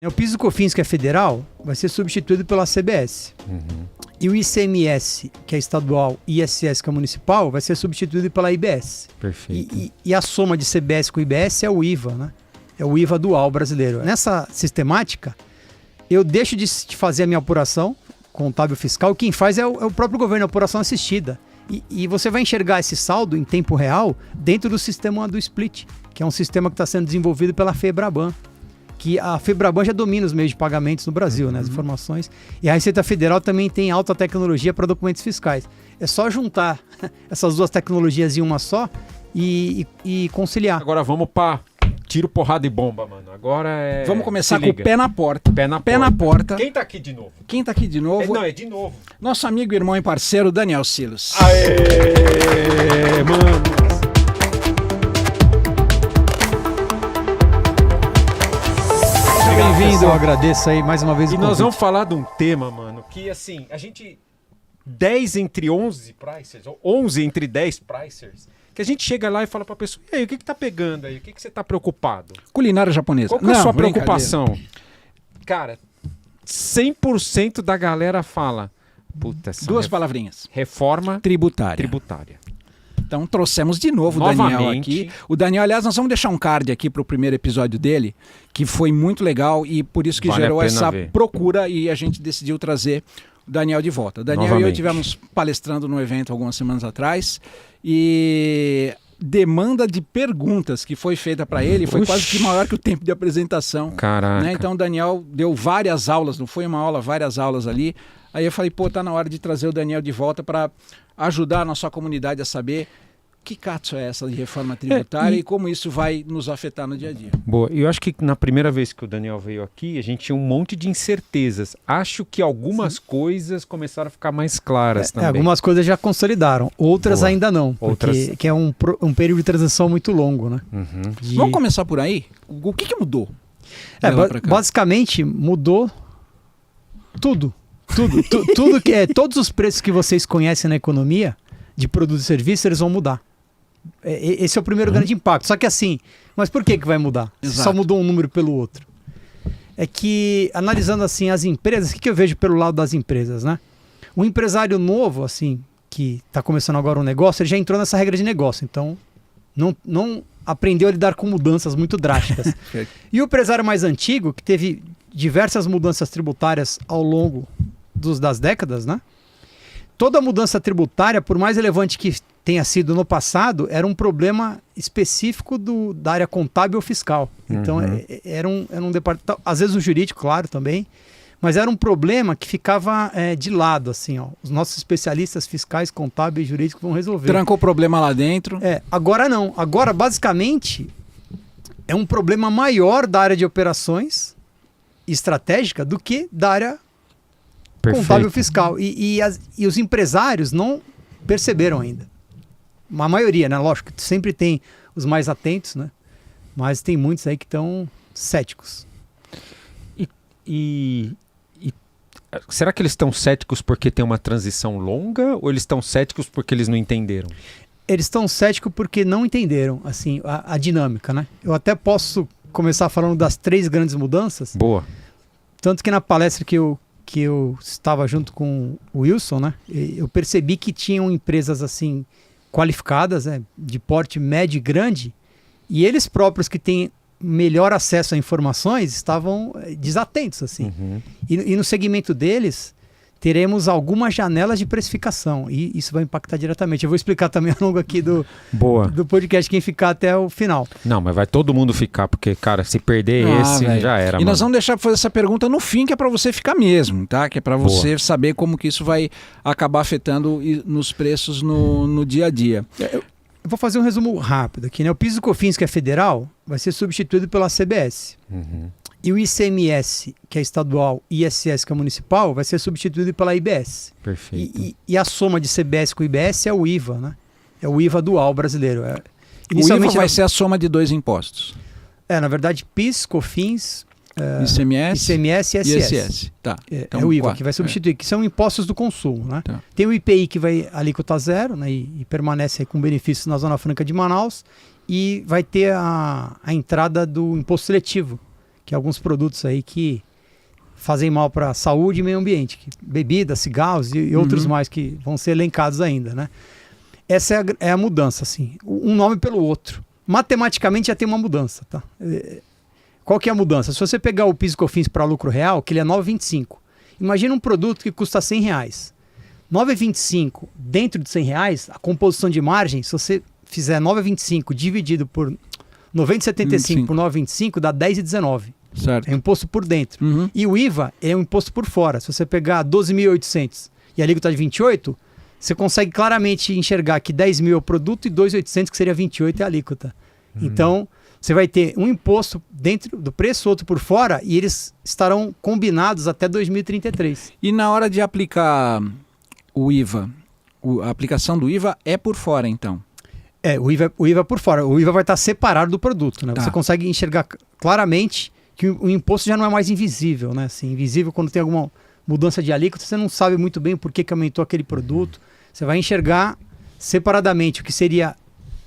O PIS e COFINS, que é federal, vai ser substituído pela CBS. E o ICMS, que é estadual, e ISS, que é municipal, vai ser substituído pela IBS. Perfeito. E a soma de CBS com IBS é o IVA, né? É o IVA dual brasileiro. Nessa sistemática, eu deixo de fazer a minha apuração contábil fiscal. Quem faz é o próprio governo, a apuração assistida. E você vai enxergar esse saldo em tempo real dentro do sistema do Split, que é um sistema que está sendo desenvolvido pela FEBRABAN. Que a FEBRABAN já domina os meios de pagamentos no Brasil, né, as informações. E a Receita Federal também tem alta tecnologia para documentos fiscais. É só juntar essas duas tecnologias em uma só e conciliar. Agora vamos para tiro, porrada e bomba, mano. Agora é... Vamos começar com o pé na porta. Pé na porta. Quem tá aqui de novo? Quem tá aqui de novo? Não, é de novo. Nosso amigo, irmão e parceiro, Daniel Silos. Aê, mano. Bem-vindo, eu agradeço aí mais uma vez o convite. convite. Nós vamos falar de um tema, mano, que assim, a gente 10 entre 11 pricers, ou 11 entre 10 pricers, que a gente chega lá e fala pra pessoa, e aí, o que tá pegando aí? O que você tá preocupado? Culinária japonesa. Qual que é a sua preocupação? Cara, 100% da galera fala, puta, duas palavrinhas. Reforma tributária. Então trouxemos de novo o Daniel aqui. O Daniel, aliás, nós vamos deixar um card aqui para o primeiro episódio dele, que foi muito legal e por isso que gerou essa procura e a gente decidiu trazer o Daniel de volta. O Daniel e eu estivemos palestrando no evento algumas semanas atrás e demanda de perguntas que foi feita para ele foi quase que maior que o tempo de apresentação. Caraca. Né? Então o Daniel deu várias aulas, não foi uma aula, várias aulas ali. Aí eu falei, pô, tá na hora de trazer o Daniel de volta para ajudar a nossa comunidade a saber que catso é essa de reforma tributária e como isso vai nos afetar no dia a dia. Boa, eu acho que na primeira vez que o Daniel veio aqui, a gente tinha um monte de incertezas. Acho que algumas coisas começaram a ficar mais claras também. Algumas coisas já consolidaram, outras ainda não, porque é um período de transição muito longo, né? Vamos começar por aí? O que mudou? Basicamente mudou tudo. Tudo que todos os preços que vocês conhecem na economia de produtos e serviços, eles vão mudar. Esse é o primeiro grande impacto. Só que assim, mas por que vai mudar? Só mudou um número pelo outro. É que, analisando assim as empresas, o que eu vejo pelo lado das empresas, né? Um empresário novo, assim, que está começando agora um negócio, ele já entrou nessa regra de negócio. Então, não aprendeu a lidar com mudanças muito drásticas. E o empresário mais antigo, que teve diversas mudanças tributárias ao longo das décadas, né? Toda mudança tributária, por mais relevante que tenha sido no passado, era um problema específico da área contábil ou fiscal. Então, era um departamento, às vezes o jurídico, claro, também, mas era um problema que ficava de lado, assim, ó. Os nossos especialistas fiscais, contábeis e jurídicos vão resolver. Trancou o problema lá dentro. Agora não. Agora, basicamente, é um problema maior da área de operações estratégica do que da área contábil fiscal. E os empresários não perceberam ainda. A maioria, né? Lógico que sempre tem os mais atentos, né? Mas tem muitos aí que estão céticos. E será que eles estão céticos porque tem uma transição longa ou eles estão céticos porque eles não entenderam? Eles estão céticos porque não entenderam assim, a dinâmica, né? Eu até posso começar falando das 3 grandes mudanças. Boa. Tanto que na palestra que eu estava junto com o Wilson, né? Eu percebi que tinham empresas assim qualificadas, né, de porte médio e grande, e eles próprios que têm melhor acesso a informações estavam desatentos, assim. E no segmento deles teremos algumas janelas de precificação e isso vai impactar diretamente. Eu vou explicar também ao longo aqui do podcast quem ficar até o final. Não, mas vai todo mundo ficar, porque, cara, se perder já era. E nós vamos deixar fazer essa pergunta no fim, que é para você ficar mesmo, tá? Que é para você saber como que isso vai acabar afetando nos preços no dia a dia. Eu vou fazer um resumo rápido aqui, né? O PIS e COFINS, que é federal, vai ser substituído pela CBS. E o ICMS, que é estadual, e ISS, que é municipal, vai ser substituído pela IBS. Perfeito. E a soma de CBS com IBS é o IVA, né? É o IVA dual brasileiro. Inicialmente o IVA vai ser a soma de 2 impostos. Na verdade, PIS, COFINS, ICMS e ISS. Tá. Então, é o IVA que vai substituir, que são impostos do consumo, né? Tá. Tem o IPI que vai alíquota zero, né? E permanece aí com benefícios na Zona Franca de Manaus. E vai ter a entrada do imposto seletivo, que alguns produtos aí que fazem mal para a saúde e meio ambiente, bebidas, cigarros e outros mais que vão ser elencados ainda, né? Essa é a mudança, assim, um nome pelo outro. Matematicamente já tem uma mudança, tá? Qual que é a mudança? Se você pegar o PIS/COFINS para lucro real, que ele é 9,25. Imagina um produto que custa R$100. 9,25 dentro de R$100, a composição de margem, se você fizer 9,25 dividido por 90,75 por 9,25, dá 10,19. Certo. É um imposto por dentro. E o IVA é um imposto por fora. Se você pegar 12.800 e a alíquota de 28, você consegue claramente enxergar que 10 mil é o produto e 2.800, que seria 28, é a alíquota. Então, você vai ter um imposto dentro do preço, outro por fora, e eles estarão combinados até 2033. E na hora de aplicar o IVA, a aplicação do IVA é por fora, então? O IVA é por fora. O IVA vai estar separado do produto, né? Tá. Você consegue enxergar claramente que o imposto já não é mais invisível, né? Assim, invisível quando tem alguma mudança de alíquota, você não sabe muito bem por que aumentou aquele produto. Você vai enxergar separadamente o que seria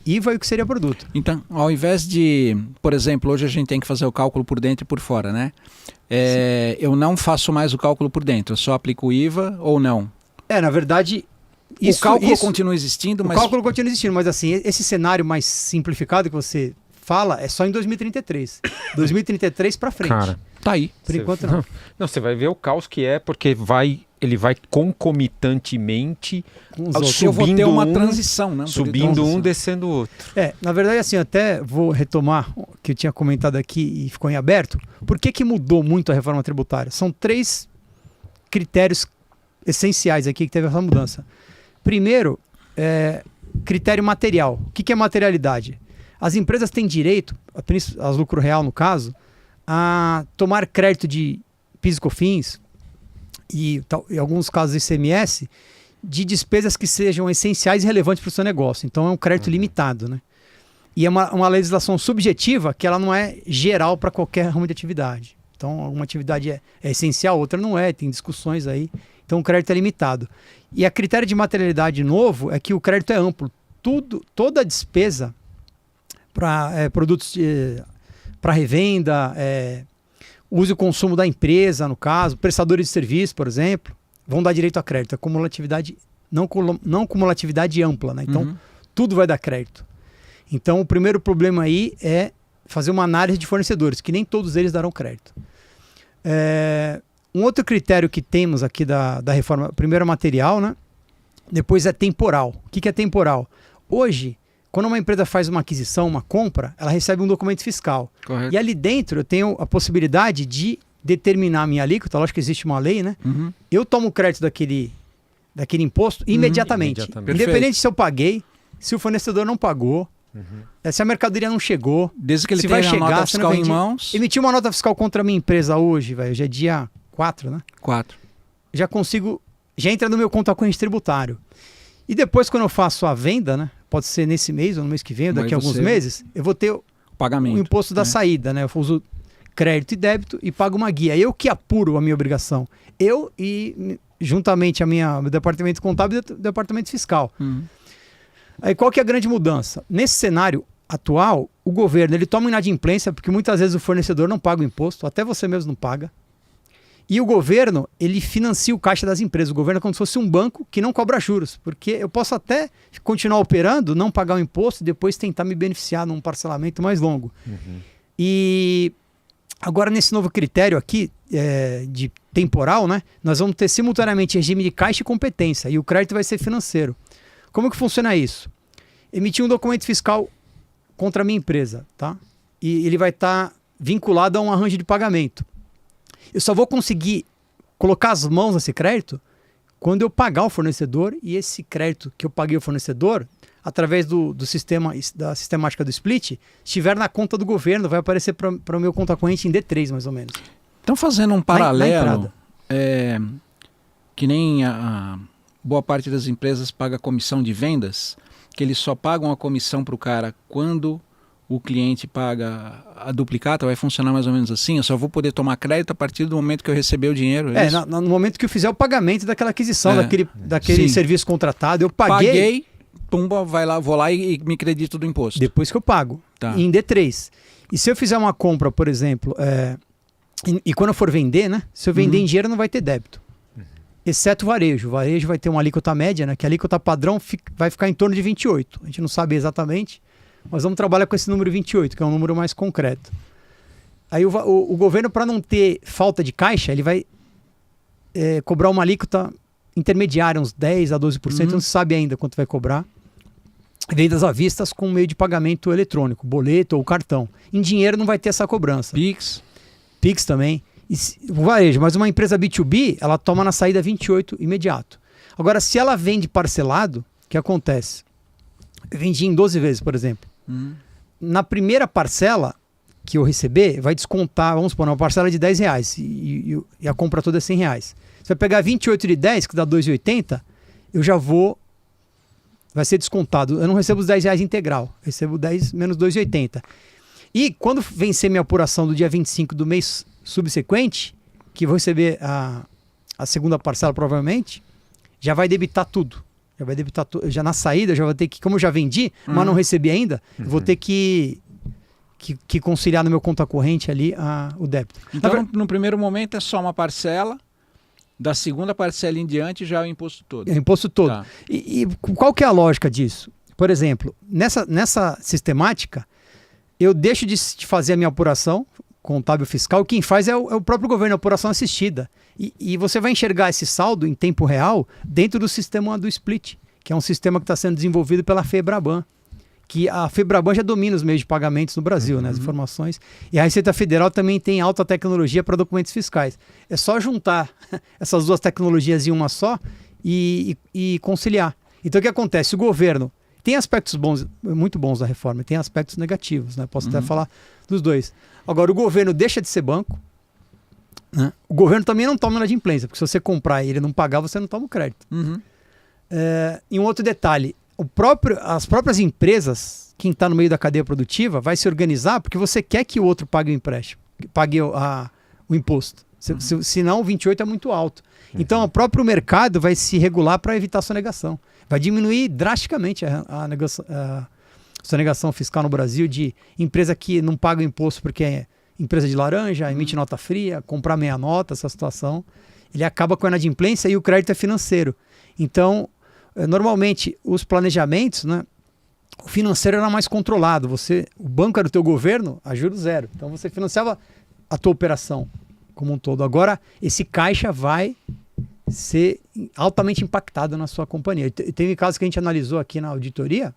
IVA e o que seria produto. Então, ao invés de, por exemplo, hoje a gente tem que fazer o cálculo por dentro e por fora, né? Eu não faço mais o cálculo por dentro, eu só aplico o IVA ou não? Na verdade... O cálculo continua existindo, mas... O cálculo continua existindo, mas assim, esse cenário mais simplificado que você fala é só em 2033. 2033 para frente. Cara, tá aí. Por enquanto não. Não, você vai ver o caos que é, porque ele vai concomitantemente subindo. Eu vou ter uma transição, né? Subindo um, descendo o outro. Na verdade, assim, até vou retomar o que eu tinha comentado aqui e ficou em aberto. Por que mudou muito a reforma tributária? São 3 critérios essenciais aqui que teve essa mudança. Primeiro, critério material. O que é materialidade? As empresas têm direito, as lucro real no caso, a tomar crédito de PIS/COFINS e em alguns casos ICMS de despesas que sejam essenciais e relevantes para o seu negócio. Então é um crédito limitado, né? E é uma legislação subjetiva que ela não é geral para qualquer ramo de atividade. Então alguma atividade é essencial, outra não é, tem discussões aí. Então o crédito é limitado. E a critério de materialidade novo é que o crédito é amplo. Toda despesa para produtos para revenda, uso e consumo da empresa, no caso, prestadores de serviço, por exemplo, vão dar direito a crédito. É cumulatividade, não cumulatividade ampla, né? Então, tudo vai dar crédito. Então, o primeiro problema aí é fazer uma análise de fornecedores, que nem todos eles darão crédito. Um outro critério que temos aqui da reforma, primeiro é material, né? Depois é temporal. O que é temporal? Hoje, quando uma empresa faz uma aquisição, uma compra, ela recebe um documento fiscal. Correto. E ali dentro eu tenho a possibilidade de determinar a minha alíquota, lógico que existe uma lei, né? Eu tomo crédito daquele imposto imediatamente. Independente se eu paguei, se o fornecedor não pagou, se a mercadoria não chegou, desde que ele se tenha vai chegar, a nota fiscal em mãos. Emitir uma nota fiscal contra a minha empresa hoje, hoje é dia 4, né? 4. Já entra no meu conta corrente tributário. E depois, quando eu faço a venda, né? Pode ser nesse mês ou no mês que vem, ou daqui a alguns meses, eu vou ter o imposto da saída, né? Eu uso crédito e débito e pago uma guia. Eu que apuro a minha obrigação. Eu e, juntamente, meu departamento contábil e o departamento fiscal. Aí qual que é a grande mudança? Nesse cenário atual, o governo ele toma inadimplência, porque muitas vezes o fornecedor não paga o imposto, até você mesmo não paga. E o governo, ele financia o caixa das empresas. O governo é como se fosse um banco que não cobra juros, porque eu posso até continuar operando, não pagar o imposto e depois tentar me beneficiar num parcelamento mais longo. E agora, nesse novo critério aqui, de temporal, né, nós vamos ter simultaneamente regime de caixa e competência, e o crédito vai ser financeiro. Como que funciona isso? Emitir um documento fiscal contra a minha empresa, tá? E ele vai estar vinculado a um arranjo de pagamento. Eu só vou conseguir colocar as mãos nesse crédito quando eu pagar o fornecedor, e esse crédito que eu paguei ao fornecedor, através da sistemática do split, estiver na conta do governo, vai aparecer para o meu conta corrente em D3, mais ou menos. Então, fazendo um paralelo, que nem a boa parte das empresas paga comissão de vendas, que eles só pagam a comissão para o cara quando o cliente paga a duplicata, vai funcionar mais ou menos assim? Eu só vou poder tomar crédito a partir do momento que eu receber o dinheiro? No momento que eu fizer o pagamento daquela aquisição, daquele serviço contratado, eu paguei, pumba, vou lá e me credito do imposto. Depois que eu pago, em D3. E se eu fizer uma compra, por exemplo, E quando eu for vender, né? Se eu vender em dinheiro, não vai ter débito. Exceto o varejo. O varejo vai ter uma alíquota média, né? Que a alíquota padrão vai ficar em torno de 28. A gente não sabe exatamente, mas vamos trabalhar com esse número 28, que é um número mais concreto. Aí o governo, para não ter falta de caixa, ele vai cobrar uma alíquota intermediária, uns 10% a 12%, não se sabe ainda quanto vai cobrar. Vendas à vista com meio de pagamento eletrônico, boleto ou cartão. Em dinheiro não vai ter essa cobrança. Pix também. O varejo, mas uma empresa B2B, ela toma na saída 28 imediato. Agora, se ela vende parcelado, o que acontece? Eu vendi em 12 vezes, por exemplo. Na primeira parcela que eu receber, vai descontar, vamos supor, uma parcela de R$10 e a compra toda é R$100. Você vai pegar 28 de 10, que dá R$2,80, eu já vou... Vai ser descontado. Eu não recebo os R$10 integral. Recebo 10 menos R$2,80. E quando vencer minha apuração do dia 25 do mês subsequente, que vou receber a segunda parcela provavelmente, já vai debitar tudo. Já vai debitar tudo. Já na saída, já vou ter que, como eu já vendi, mas não recebi ainda, vou ter que conciliar no meu conta corrente ali o débito. Então, no primeiro momento é só uma parcela, da segunda parcela em diante já é o imposto todo. É o imposto todo. Tá. E qual que é a lógica disso? Por exemplo, nessa sistemática, eu deixo de fazer a minha apuração contábil fiscal, quem faz é o próprio governo, a apuração assistida. E você vai enxergar esse saldo em tempo real dentro do sistema do Split, que é um sistema que está sendo desenvolvido pela FEBRABAN, que a FEBRABAN já domina os meios de pagamentos no Brasil, né, as informações. E a Receita Federal também tem alta tecnologia para documentos fiscais. É só juntar essas duas tecnologias em uma só e conciliar. Então o que acontece? O governo tem aspectos bons, muito bons da reforma, tem aspectos negativos, né? Posso até falar dos dois. Agora, o governo deixa de ser banco, né? O governo também não toma inadimplência, porque se você comprar e ele não pagar, você não toma o crédito. E um outro detalhe, as próprias empresas, quem está no meio da cadeia produtiva, vai se organizar porque você quer que o outro pague o empréstimo, pague o imposto. Senão o 28 é muito alto. Então o próprio mercado vai se regular para evitar a sonegação. Vai diminuir drasticamente a sonegação fiscal no Brasil de empresa que não paga o imposto porque é empresa de laranja, emite nota fria, comprar meia nota, essa situação. Ele acaba com a inadimplência e o crédito é financeiro. Então, normalmente, os planejamentos, né, o financeiro era mais controlado. O banco era o teu governo a juros zero. Então, você financiava a tua operação como um todo. Agora, esse caixa vai ser altamente impactado na sua companhia. E teve casos que a gente analisou aqui na auditoria,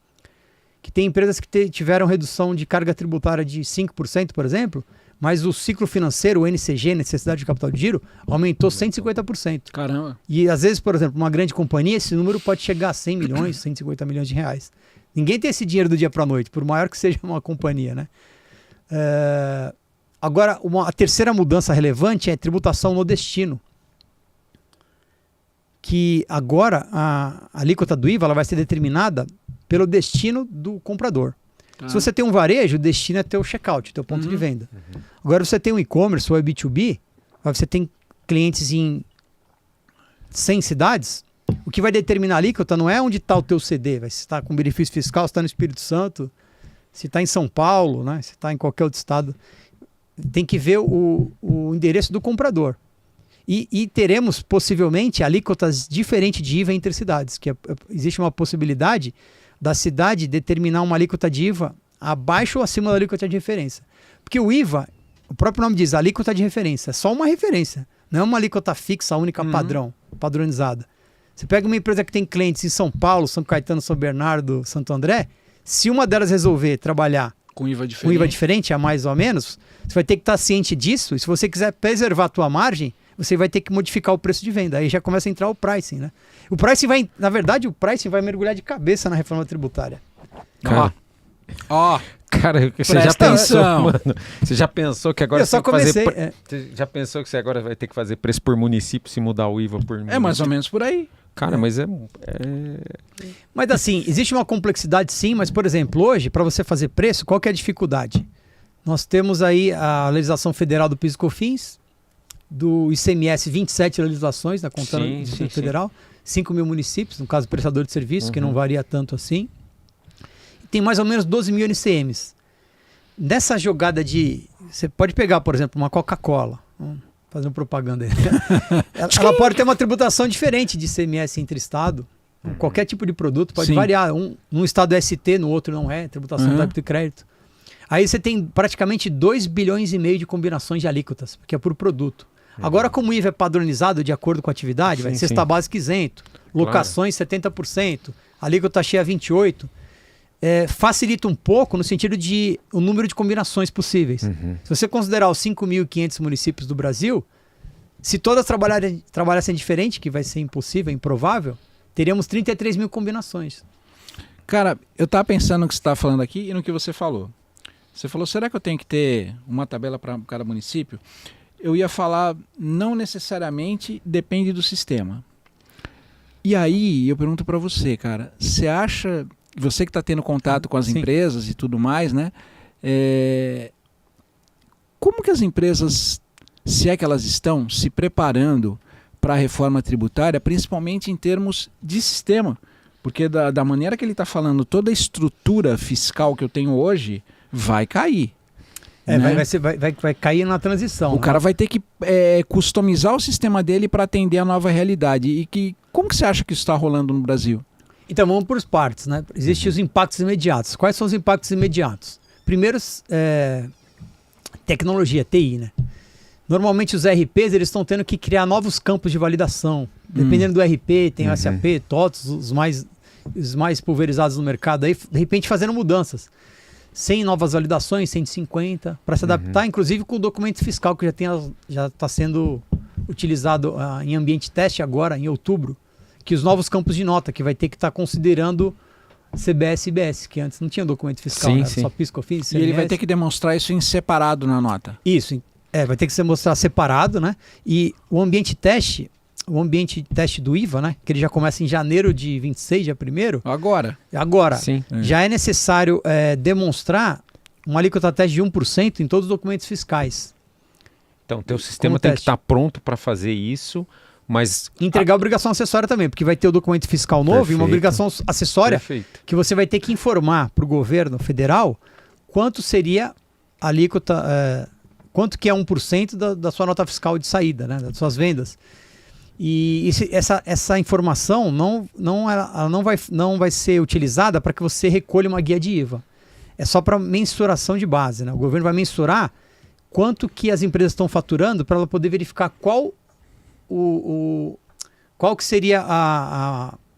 que tem empresas que tiveram redução de carga tributária de 5%, por exemplo, mas o ciclo financeiro, o NCG, necessidade de capital de giro, aumentou 150%. Caramba. E às vezes, por exemplo, uma grande companhia, esse número pode chegar a 100 milhões, 150 milhões de reais. Ninguém tem esse dinheiro do dia para a noite, por maior que seja uma companhia, né? Agora, a terceira mudança relevante é a tributação no destino. Que agora a alíquota do IVA ela vai ser determinada pelo destino do comprador. Se você tem um varejo, o destino é teu checkout, teu ponto de venda. Agora, se você tem um e-commerce ou é B2B, você tem clientes em 100 cidades, o que vai determinar a alíquota não é onde está o teu CD, se está com benefício fiscal, se está no Espírito Santo, se está em São Paulo, né? Se está em qualquer outro estado. Tem que ver o endereço do comprador. E teremos, possivelmente, alíquotas diferentes de IVA entre cidades, que existe uma possibilidade da cidade determinar uma alíquota de IVA abaixo ou acima da alíquota de referência. Porque o IVA, o próprio nome diz, alíquota de referência, é só uma referência, não é uma alíquota fixa, única, padronizada. Você pega uma empresa que tem clientes em São Paulo, São Caetano, São Bernardo, Santo André, se uma delas resolver trabalhar com IVA diferente, a mais ou a menos, você vai ter que estar ciente disso, e se você quiser preservar a tua margem, você vai ter que modificar o preço de venda. Aí já começa a entrar o pricing, né? O pricing vai, na verdade, o pricing vai mergulhar de cabeça na reforma tributária. Cara, você já pensou, mano? Você já pensou que agora você já pensou que você agora vai ter que fazer preço por município se mudar o IVA por município? É mais ou menos por aí. Cara, mas Mas assim, existe uma complexidade sim, mas por exemplo, hoje, para você fazer preço, qual que é a dificuldade? Nós temos aí a legislação federal do PIS e COFINS, do ICMS, 27 legislações, né, contando o Distrito Federal, 5 mil municípios, no caso prestador de serviço, que não varia tanto assim. E tem mais ou menos 12 mil NCMs. Nessa jogada você pode pegar, por exemplo, uma Coca-Cola. Fazendo propaganda aí. Ela pode ter uma tributação diferente de ICMS entre estado. Qualquer tipo de produto pode variar. Num estado é ST, no outro não é. Tributação do débito e crédito. Aí você tem praticamente 2,5 bilhões de combinações de alíquotas, porque é por produto. Agora, como o IVA é padronizado de acordo com a atividade, vai cesta básica isento, locações 70%, alíquota cheia 28%, facilita um pouco no sentido de o número de combinações possíveis. Se você considerar os 5.500 municípios do Brasil, se todas trabalhassem diferente, que vai ser impossível, improvável, teríamos 33 mil combinações. Cara, eu estava pensando no que você está falando aqui e no que você falou. Você falou, será que eu tenho que ter uma tabela para cada município? Eu ia falar, não necessariamente depende do sistema. E aí, eu pergunto para você, cara, você acha, você que está tendo contato com as empresas e tudo mais, né? Como que as empresas, se é que elas estão, se preparando para a reforma tributária, principalmente em termos de sistema? Porque da maneira que ele está falando, toda a estrutura fiscal que eu tenho hoje vai cair. Né? Vai cair na transição. O cara vai ter que customizar o sistema dele para atender a nova realidade. E como que você acha que isso está rolando no Brasil? Então, vamos por partes, né? Existem os impactos imediatos. Quais são os impactos imediatos? Primeiro, tecnologia, TI, né? Normalmente os RPs eles estão tendo que criar novos campos de validação. Dependendo do RP, tem o SAP, TOTS, os mais pulverizados no mercado, aí de repente fazendo mudanças. 100 novas validações, 150, para se adaptar, inclusive com o documento fiscal que já está sendo utilizado em ambiente teste agora, em outubro, que os novos campos de nota, que vai ter que estar considerando CBS e IBS, que antes não tinha documento fiscal, né? Só PIS, COFINS, e ele vai ter que demonstrar isso em separado na nota. Isso, vai ter que ser mostrado separado, né? E o ambiente teste do IVA, né? Que ele já começa em janeiro de 26, dia 1º. Agora. Já é necessário demonstrar uma alíquota teste de 1% em todos os documentos fiscais. Então, o teu sistema tem que estar pronto para fazer isso, mas... Entregar a obrigação acessória também, porque vai ter o documento fiscal novo e uma obrigação acessória que você vai ter que informar para o governo federal quanto seria a alíquota, quanto que é 1% da sua nota fiscal de saída, né? Das suas vendas. E essa informação não vai ser utilizada para que você recolha uma guia de IVA. É só para mensuração de base, né? O governo vai mensurar quanto que as empresas estão faturando para ela poder verificar qual que seria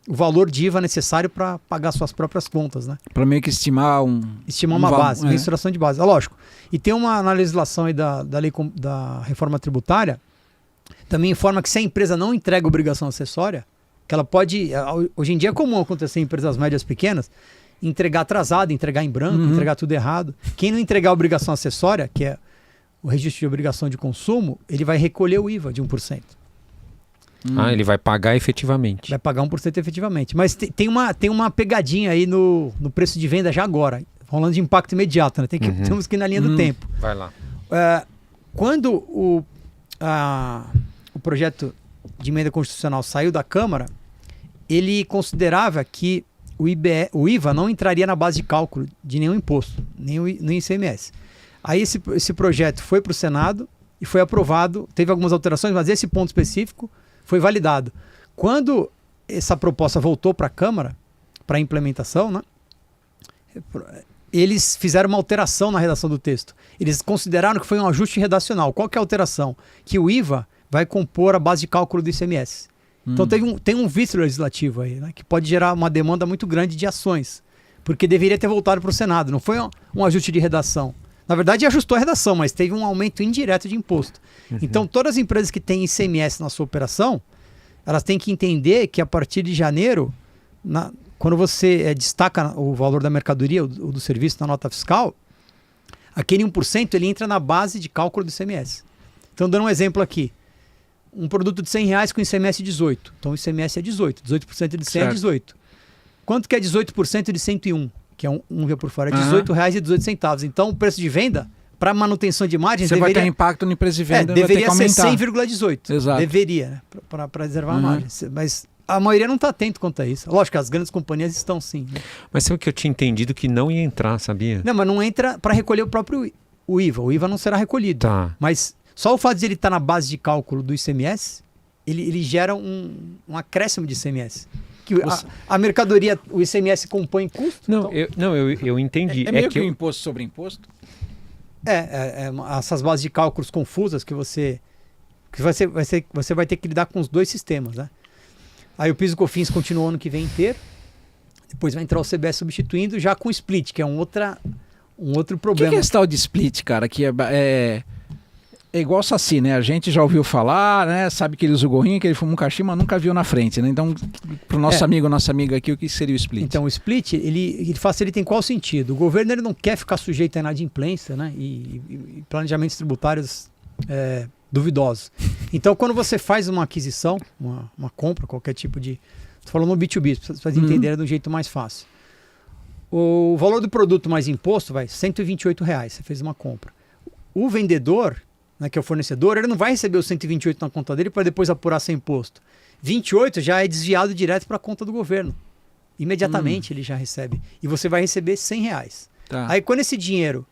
o valor de IVA necessário para pagar suas próprias contas, né? Para meio que estimar uma base, mensuração de base. É lógico. E tem na legislação aí da lei da reforma tributária, também informa que se a empresa não entrega obrigação acessória, que ela pode... Hoje em dia é comum acontecer em empresas médias pequenas, entregar atrasado, entregar em branco, entregar tudo errado. Quem não entregar a obrigação acessória, que é o registro de obrigação de consumo, ele vai recolher o IVA de 1%. Ele vai pagar efetivamente. Vai pagar 1% efetivamente. Mas tem uma pegadinha aí no preço de venda já agora. Falando de impacto imediato, né? Temos que ir na linha do tempo. Vai lá. Quando o projeto de emenda constitucional saiu da Câmara, ele considerava que o IVA não entraria na base de cálculo de nenhum imposto, nem o ICMS. Aí esse projeto foi para o Senado e foi aprovado, teve algumas alterações, mas esse ponto específico foi validado. Quando essa proposta voltou para a Câmara, para implementação, né, eles fizeram uma alteração na redação do texto. Eles consideraram que foi um ajuste redacional. Qual que é a alteração? Que o IVA vai compor a base de cálculo do ICMS. Então tem um vício legislativo aí, né, que pode gerar uma demanda muito grande de ações, porque deveria ter voltado para o Senado. Não foi um ajuste de redação. Na verdade, ajustou a redação, mas teve um aumento indireto de imposto. Então, todas as empresas que têm ICMS na sua operação, elas têm que entender que a partir de janeiro, quando você destaca o valor da mercadoria ou do serviço na nota fiscal, aquele 1% ele entra na base de cálculo do ICMS. Então, dando um exemplo aqui. Um produto de R$100 com ICMS 18. Então, o ICMS é 18. 18% de 100 é 18. Quanto que é 18% de 101? Que é um via por fora, é R$18,18. Então, o preço de venda, para manutenção de margem, vai ter impacto no preço de venda, deveria ser 100,18. Exato. Deveria, né? Para preservar a margem. Mas a maioria não está atento quanto a isso. Lógico que as grandes companhias estão sim. Né? Mas sabe que eu tinha entendido que não ia entrar, sabia? Não, mas não entra para recolher o próprio IVA. O IVA não será recolhido. Tá. Mas Só o fato de ele estar na base de cálculo do ICMS, ele gera um acréscimo de ICMS. Que a mercadoria, o ICMS compõe custo? Não, então... eu entendi. É meio que um imposto sobre imposto? Essas bases de cálculos confusas que você vai ter que lidar com os dois sistemas, né? Aí o PIS e COFINS continua o ano que vem inteiro, depois vai entrar o CBS substituindo já com o split, que é um outro problema. O que é esse tal de split, cara? Que é igual o Saci, né? A gente já ouviu falar, né? Sabe que ele usa o gorrinho, que ele fuma um cachimbo, mas nunca viu na frente, né? Então, pro nosso amigo, nossa amiga aqui, o que seria o split? Então, o split, ele facilita em qual sentido? O governo ele não quer ficar sujeito a inadimplência, né? E planejamentos tributários duvidosos. Então, quando você faz uma aquisição, uma compra, qualquer tipo de... Estou falando no B2B, para vocês entenderem de um jeito mais fácil. O valor do produto mais imposto vai R$128, você fez uma compra. O vendedor, né, que é o fornecedor, ele não vai receber os 128 na conta dele para depois apurar sem imposto. 28 já é desviado direto para a conta do governo. Imediatamente ele já recebe. E você vai receber R$100. Tá. Aí quando esse dinheiro,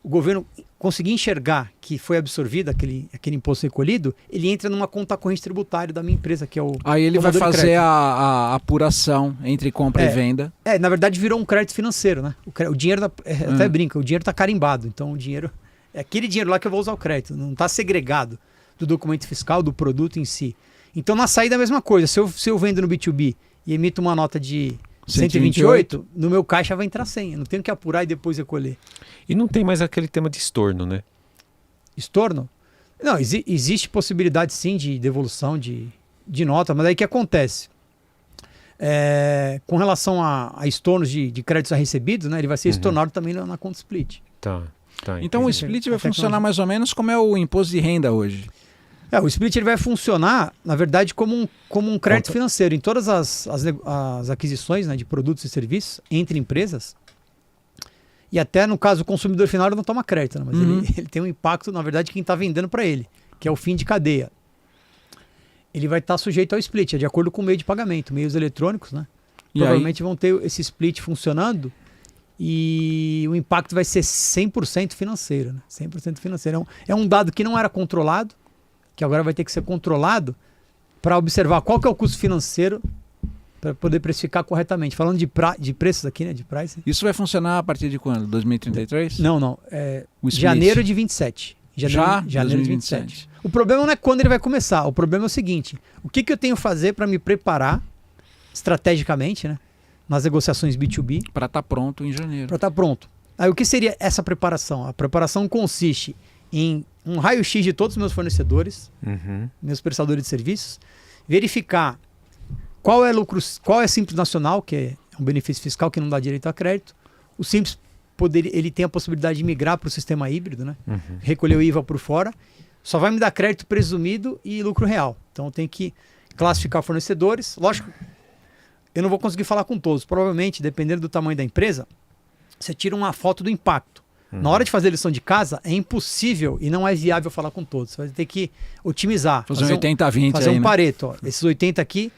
o governo conseguir enxergar que foi absorvido aquele imposto recolhido, ele entra numa conta corrente tributária da minha empresa, que é o... Aí ele vai fazer a apuração entre compra e venda. Na verdade virou um crédito financeiro, né? O dinheiro, até brinca, o dinheiro está carimbado. Então o dinheiro... É aquele dinheiro lá que eu vou usar o crédito. Não está segregado do documento fiscal, do produto em si. Então, na saída, é a mesma coisa. Se eu vendo no B2B e emito uma nota de 128, no meu caixa vai entrar 100. Eu não tenho que apurar e depois recolher. E não tem mais aquele tema de estorno, né? Estorno? Não, existe possibilidade, sim, de devolução de nota. Mas aí o que acontece? Com relação a estornos de créditos a recebidos, né, ele vai ser estornado também na conta split. Tá. Então o split vai funcionar mais ou menos como é o imposto de renda hoje. O split ele vai funcionar, na verdade, como um crédito financeiro. Em todas as aquisições, né, de produtos e serviços entre empresas, e até no caso o consumidor final ele não toma crédito, né, mas ele tem um impacto, na verdade, quem está vendendo para ele, que é o fim de cadeia. Ele vai estar sujeito ao split, de acordo com o meio de pagamento, meios eletrônicos, né? Provavelmente vão ter esse split funcionando. E o impacto vai ser 100% financeiro, né? 100% financeiro. É um dado que não era controlado, que agora vai ter que ser controlado para observar qual que é o custo financeiro para poder precificar corretamente. Falando de preços aqui, né? De price. Isso vai funcionar a partir de quando? 2033? Não. Janeiro de 27. Janeiro de 27. O problema não é quando ele vai começar. O problema é o seguinte. O que eu tenho que fazer para me preparar estrategicamente, né? Nas negociações B2B. Para estar pronto em janeiro. Para estar pronto. Aí o que seria essa preparação? A preparação consiste em um raio-x de todos os meus fornecedores, meus prestadores de serviços, verificar qual é Simples Nacional, que é um benefício fiscal que não dá direito a crédito. O Simples ele tem a possibilidade de migrar para o sistema híbrido, né? Recolher o IVA por fora. Só vai me dar crédito presumido e lucro real. Então eu tenho que classificar fornecedores. Lógico, eu não vou conseguir falar com todos. Provavelmente, dependendo do tamanho da empresa, você tira uma foto do impacto. Na hora de fazer a lição de casa, é impossível e não é viável falar com todos. Você vai ter que otimizar. Fazer um 80-20 fazer aí, um Pareto. Ó. Esses 80 aqui,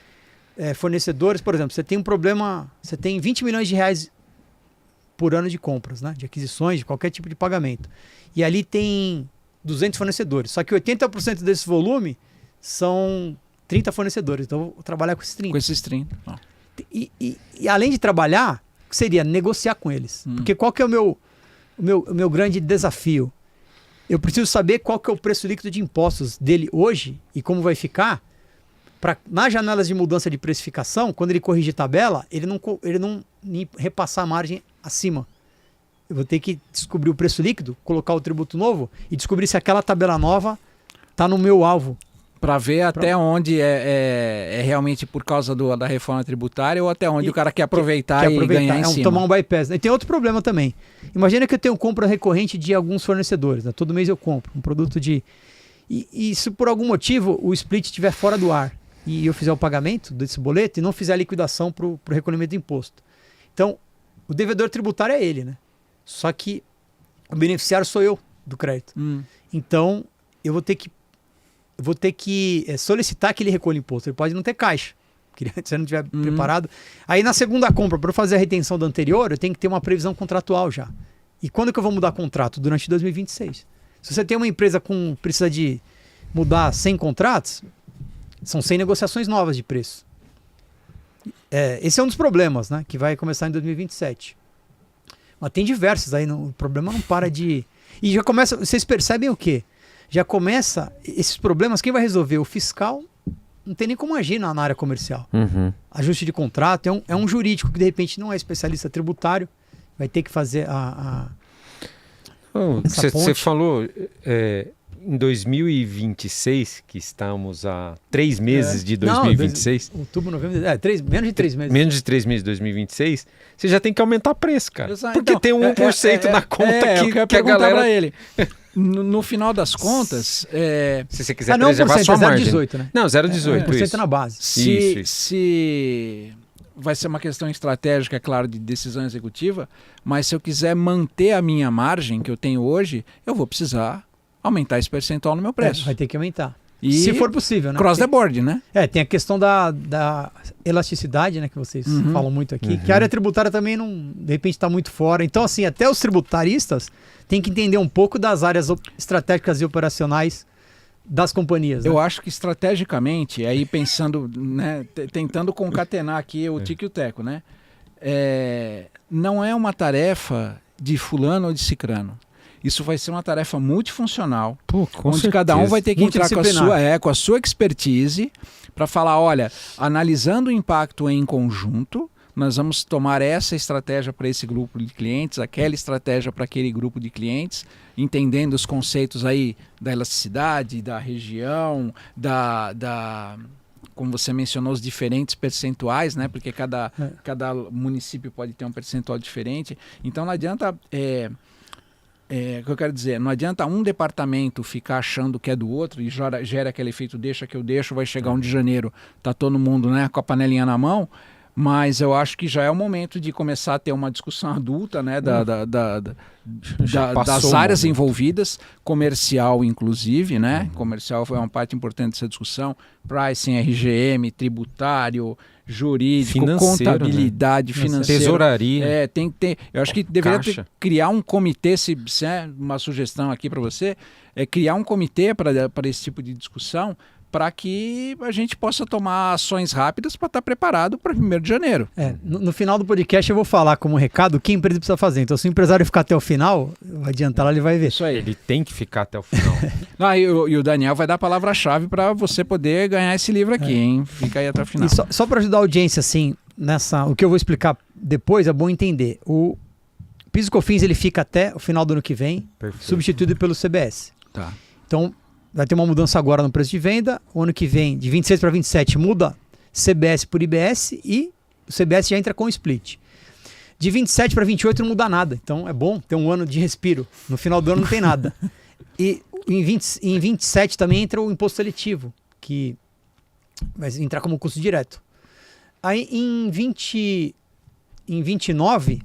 fornecedores, por exemplo, você tem um problema, você tem 20 milhões de reais por ano de compras, né? De aquisições, de qualquer tipo de pagamento. E ali tem 200 fornecedores. Só que 80% desse volume são 30 fornecedores. Então, eu vou trabalhar com esses 30. Com esses 30. E além de trabalhar, seria negociar com eles. Porque qual que é o meu grande desafio? Eu preciso saber qual que é o preço líquido de impostos dele hoje e como vai ficar, para nas janelas de mudança de precificação, quando ele corrigir tabela, ele não repassar a margem acima. Eu vou ter que descobrir o preço líquido, colocar o tributo novo e descobrir se aquela tabela nova está no meu alvo. Para ver até onde é realmente por causa da reforma tributária ou até onde o cara quer aproveitar e ganhar em cima. Tomar um bypass. E tem outro problema também. Imagina que eu tenho compra recorrente de alguns fornecedores. Né? Todo mês eu compro um produto de... E se por algum motivo o split estiver fora do ar e eu fizer o pagamento desse boleto e não fizer a liquidação para o recolhimento do imposto. Então, o devedor tributário é ele, né? Só que o beneficiário sou eu do crédito. Então, eu vou ter que solicitar que ele recolha imposto. Ele pode não ter caixa, se ele não estiver preparado. Aí na segunda compra, para fazer a retenção da anterior, eu tenho que ter uma previsão contratual já. E quando que eu vou mudar contrato? Durante 2026. Se você tem uma empresa precisa de mudar 100 contratos, são 100 negociações novas de preço. Esse é um dos problemas, né? Que vai começar em 2027. Mas tem diversos aí, o problema não para de... E já começa, vocês percebem o quê? Já começa, esses problemas, quem vai resolver? O fiscal não tem nem como agir na área comercial. Uhum. Ajuste de contrato, é um jurídico que de repente não é especialista tributário, vai ter que fazer Você falou em 2026, que estamos a 3 meses de 2026. Não, outubro, novembro, menos de 3 meses. Menos de 3 meses de 2026, você já tem que aumentar o preço, cara. Exato. Porque tem 1% na conta que a galera... Pra ele. No final das contas... Se você quiser preservar sua margem. 0,18, né? Não, 0,18. 1% na base. Se vai ser uma questão estratégica, é claro, de decisão executiva, mas se eu quiser manter a minha margem que eu tenho hoje, eu vou precisar aumentar esse percentual no meu preço. Vai ter que aumentar. E se for possível, né? Cross the board, né? Tem a questão da elasticidade, né? Que vocês falam muito aqui. Que a área tributária também não, de repente, está muito fora. Então, assim, até os tributaristas têm que entender um pouco das áreas estratégicas e operacionais das companhias. Né? Eu acho que estrategicamente, aí pensando, né, tentando concatenar aqui o tico e o teco, né? Não é uma tarefa de fulano ou de cicrano. Isso vai ser uma tarefa multifuncional, onde certeza. Cada um vai ter que entrar com a sua expertise para falar, olha, analisando o impacto em conjunto, nós vamos tomar essa estratégia para esse grupo de clientes, aquela estratégia para aquele grupo de clientes, entendendo os conceitos aí da elasticidade, da região, como você mencionou, os diferentes percentuais, né? Porque cada município pode ter um percentual diferente. Então não adianta... o que eu quero dizer, não adianta um departamento ficar achando que é do outro e gera aquele efeito deixa que eu deixo, vai chegar 1 de janeiro, tá todo mundo, né, com a panelinha na mão, mas eu acho que já é o momento de começar a ter uma discussão adulta, né, das áreas envolvidas, comercial inclusive, né, comercial foi uma parte importante dessa discussão, pricing, RGM, tributário, jurídico, contabilidade, né? Financeiro. Tesouraria. Tem que ter. Eu acho que deveria criar um comitê, uma sugestão aqui para você, criar um comitê para esse tipo de discussão, para que a gente possa tomar ações rápidas para estar preparado para 1º de janeiro. No final do podcast eu vou falar como recado o que a empresa precisa fazer. Então, se o empresário ficar até o final, vai adiantar lá, ele vai ver. Isso aí. Ele tem que ficar até o final. E o Daniel vai dar a palavra-chave para você poder ganhar esse livro aqui, hein? Fica aí até o final. E só para ajudar a audiência, assim, o que eu vou explicar depois é bom entender. O PIS e COFINS ele fica até o final do ano que vem, substituído pelo CBS. Tá. Então, vai ter uma mudança agora no preço de venda. O ano que vem, de 26 para 27, muda CBS por IBS e o CBS já entra com o split. De 27 para 28 não muda nada. Então é bom ter um ano de respiro. No final do ano não tem nada. E em 27 também entra o imposto seletivo, que vai entrar como custo direto. Aí em 29...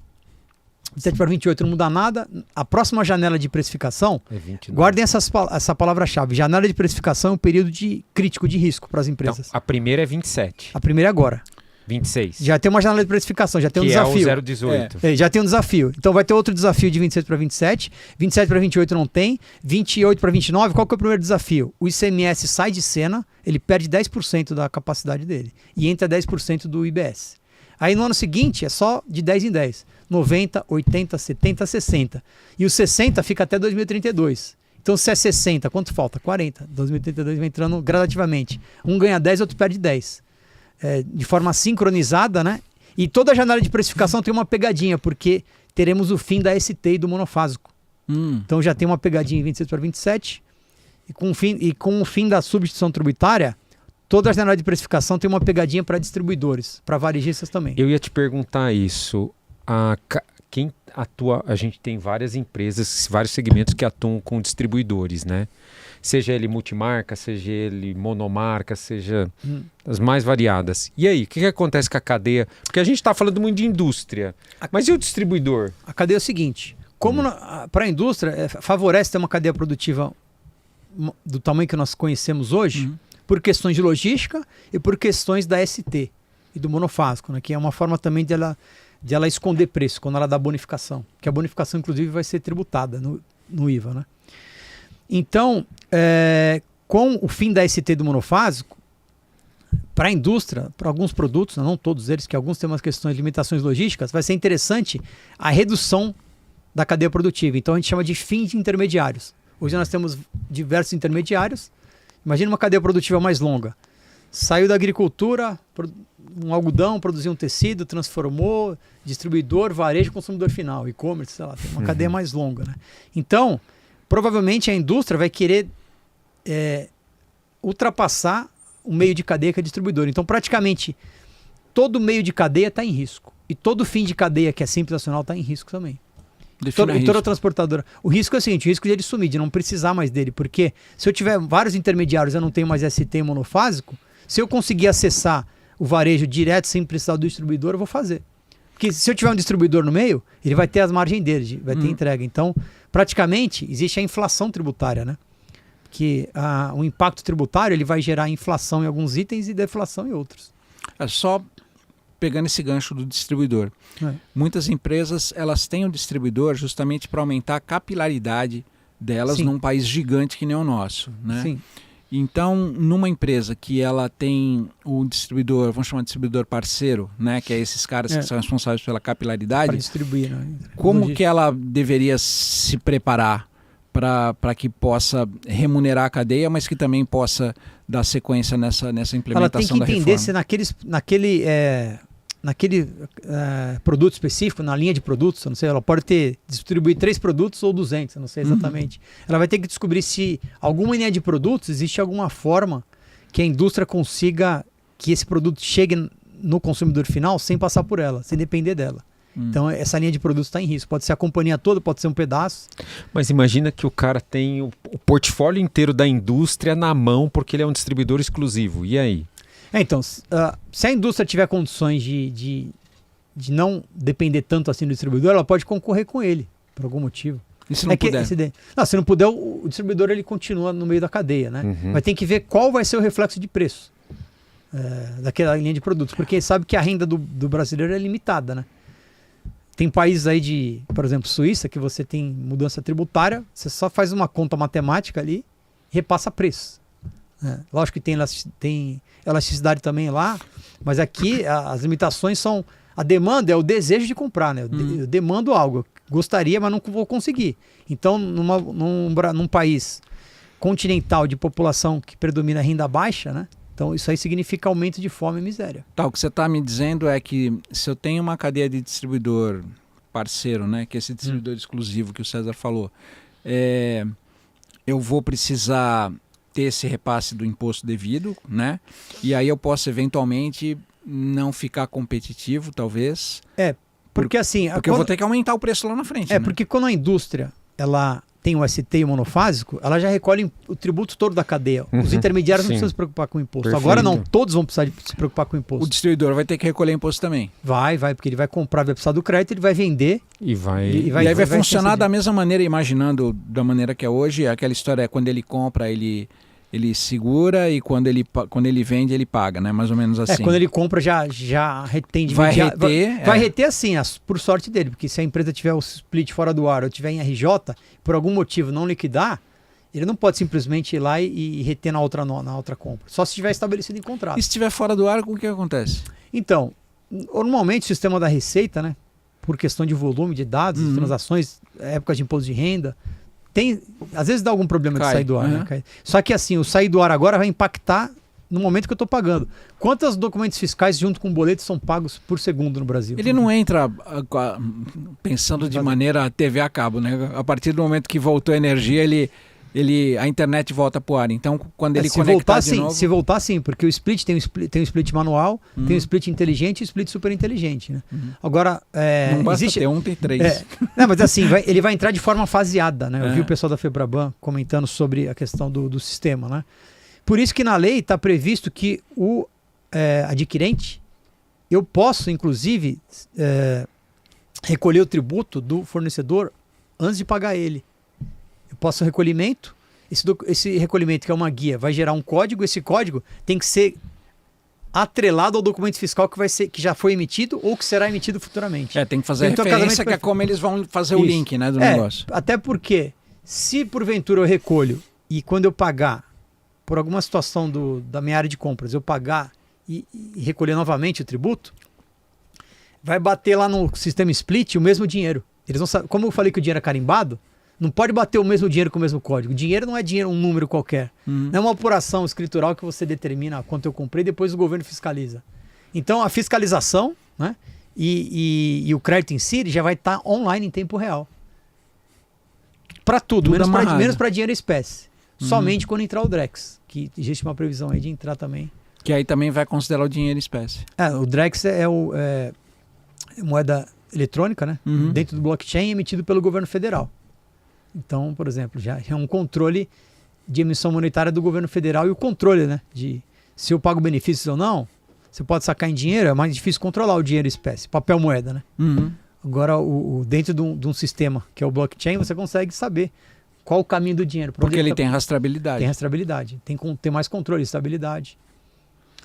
27 para 28 não muda nada. A próxima janela de precificação, guardem essa palavra-chave. Janela de precificação é um período crítico de risco para as empresas. Então, a primeira é 27. A primeira é agora. 26. Já tem uma janela de precificação, já tem um desafio. É o 0,18. Já tem um desafio. Então vai ter outro desafio de 26 para 27. 27 para 28 não tem. 28 para 29, qual que é o primeiro desafio? O ICMS sai de cena, ele perde 10% da capacidade dele. E entra 10% do IBS. Aí no ano seguinte é só de 10 em 10. 90, 80, 70, 60. E o 60 fica até 2032. Então se é 60, quanto falta? 40. 2032 vai entrando gradativamente. Um ganha 10, outro perde 10. De forma sincronizada, né? E toda a janela de precificação tem uma pegadinha, porque teremos o fim da ST e do monofásico. Então já tem uma pegadinha em 26 para 27. E com o fim da substituição tributária, toda a janela de precificação tem uma pegadinha para distribuidores, para varejistas também. Eu ia te perguntar isso. Quem atua, a gente tem várias empresas, vários segmentos que atuam com distribuidores, né? Seja ele multimarca, seja ele monomarca, seja as mais variadas. E aí, o que acontece com a cadeia? Porque a gente está falando muito de indústria, mas e o distribuidor? A cadeia é o seguinte, como para a indústria favorece ter uma cadeia produtiva do tamanho que nós conhecemos hoje, por questões de logística e por questões da ST e do monofásico, né? Que é uma forma também de ela esconder preço quando ela dá bonificação, que a bonificação inclusive vai ser tributada no IVA, né? Então, com o fim da ST do monofásico, para a indústria, para alguns produtos, não todos eles, que alguns têm umas questões de limitações logísticas, vai ser interessante a redução da cadeia produtiva. Então a gente chama de fim de intermediários. Hoje nós temos diversos intermediários. Imagina uma cadeia produtiva mais longa. Saiu da agricultura, um algodão, produziu um tecido, transformou, distribuidor, varejo, consumidor final, e-commerce, sei lá, tem uma cadeia mais longa, né? Então, provavelmente a indústria vai querer ultrapassar o meio de cadeia que é distribuidor. Então, praticamente, todo meio de cadeia está em risco. E todo fim de cadeia que é simples nacional está em risco também. Toda transportadora. O risco é o seguinte, o risco de ele sumir, de não precisar mais dele. Porque se eu tiver vários intermediários, eu não tenho mais ST monofásico, se eu conseguir acessar o varejo direto sem precisar do distribuidor, eu vou fazer. Porque se eu tiver um distribuidor no meio, ele vai ter as margens dele, vai ter entrega. Então, praticamente, existe a inflação tributária, né? Que o impacto tributário ele vai gerar inflação em alguns itens e deflação em outros. É só pegando esse gancho do distribuidor. Muitas empresas elas têm o distribuidor justamente para aumentar a capilaridade delas num país gigante que nem o nosso, né? Sim. Então, numa empresa que ela tem o distribuidor, vamos chamar de distribuidor parceiro, né, que é esses caras que são responsáveis pela capilaridade, para distribuir, né? Como que ela deveria se preparar para que possa remunerar a cadeia, mas que também possa dar sequência nessa implementação da reforma? Ela tem que entender se naquele produto específico, na linha de produtos, eu não sei, ela pode distribuir 3 produtos ou 200, eu não sei exatamente. Ela vai ter que descobrir se alguma linha de produtos existe alguma forma que a indústria consiga que esse produto chegue no consumidor final sem passar por ela, sem depender dela. Então essa linha de produtos está em risco. Pode ser a companhia toda, pode ser um pedaço. Mas imagina que o cara tem o portfólio inteiro da indústria na mão porque ele é um distribuidor exclusivo. E aí? Então, se a indústria tiver condições de não depender tanto assim do distribuidor, ela pode concorrer com ele, por algum motivo. E se não puder? Se não puder, o distribuidor ele continua no meio da cadeia, né? Mas tem que ver qual vai ser o reflexo de preço daquela linha de produtos, porque sabe que a renda do brasileiro é limitada, né? Tem países aí por exemplo, Suíça, que você tem mudança tributária, você só faz uma conta matemática ali e repassa preço. Lógico que tem elasticidade também lá, mas aqui as limitações são... A demanda é o desejo de comprar, né? Eu demando algo, eu gostaria, mas não vou conseguir. Então, num país continental de população que predomina a renda baixa, né? Então, isso aí significa aumento de fome e miséria. Tá, o que você está me dizendo é que se eu tenho uma cadeia de distribuidor parceiro, né? Que é esse distribuidor exclusivo que o César falou, eu vou precisar ter esse repasse do imposto devido, né? E aí eu posso eventualmente não ficar competitivo, talvez. Porque assim... Porque eu vou ter que aumentar o preço lá na frente. né? Porque quando a indústria ela tem o ST e o monofásico, ela já recolhe o tributo todo da cadeia. Os intermediários não precisam se preocupar com o imposto. Perfeito. Agora não, todos vão precisar se preocupar com o imposto. O distribuidor vai ter que recolher imposto também. Vai, porque ele vai comprar, vai precisar do crédito, ele vai vender. E aí vai funcionar da mesma maneira, imaginando da maneira que é hoje. Aquela história é quando ele compra, ele segura e quando ele vende, ele paga, né? Mais ou menos assim. Quando ele compra, já retém de Vai reter. Vai reter assim, por sorte dele, porque se a empresa tiver o split fora do ar ou tiver em RJ, por algum motivo não liquidar, ele não pode simplesmente ir lá e reter na outra compra. Só se tiver estabelecido em contrato. E se estiver fora do ar, o que acontece? Então, normalmente o sistema da Receita, né? Por questão de volume de dados, de transações, época de imposto de renda, às vezes dá algum problema de sair do ar, né? Só que assim, o sair do ar agora vai impactar no momento que eu estou pagando. Quantos documentos fiscais junto com o boleto são pagos por segundo no Brasil? Ele não entra pensando de maneira TV a cabo, né? A partir do momento que voltou a energia, a internet volta para o ar. Então, quando ele conectar de novo... Se voltar, sim, porque o split tem um split manual, tem um split inteligente e um split super inteligente, né? Agora, não basta ter um, tem 3. Não, mas assim, ele vai entrar de forma faseada, né? Eu vi o pessoal da Febraban comentando sobre a questão do sistema, né? Por isso que na lei está previsto que o adquirente, eu posso, inclusive, recolher o tributo do fornecedor antes de pagar ele. Eu posso recolhimento, esse recolhimento que é uma guia vai gerar um código, esse código tem que ser atrelado ao documento fiscal que já foi emitido ou que será emitido futuramente. Tem que fazer a referência que é como eles vão fazer o link, né, do negócio. Até porque Se porventura eu recolho e quando eu pagar, por alguma situação da minha área de compras, eu pagar e recolher novamente o tributo, vai bater lá no sistema split o mesmo dinheiro. Eles não sabem, como eu falei que o dinheiro é carimbado, não pode bater o mesmo dinheiro com o mesmo código. O dinheiro não é dinheiro, um número qualquer. Não é uma apuração escritural que você determina quanto eu comprei e depois o governo fiscaliza. Então a fiscalização, né, e o crédito em si ele já vai estar online em tempo real. Para tudo menos para dinheiro em espécie. Somente quando entrar o Drex, que existe uma previsão aí de entrar também. Que aí também vai considerar o dinheiro em espécie. O Drex é moeda eletrônica, né? Dentro do blockchain emitido pelo governo federal. Então, por exemplo, já é um controle de emissão monetária do governo federal e o controle, né, de se eu pago benefícios ou não. Você pode sacar em dinheiro, é mais difícil controlar o dinheiro em espécie, papel moeda, né? Agora, dentro de um sistema que é o blockchain, você consegue saber qual o caminho do dinheiro. Porque ele tem rastreabilidade. Tem rastreabilidade, tem mais controle, estabilidade.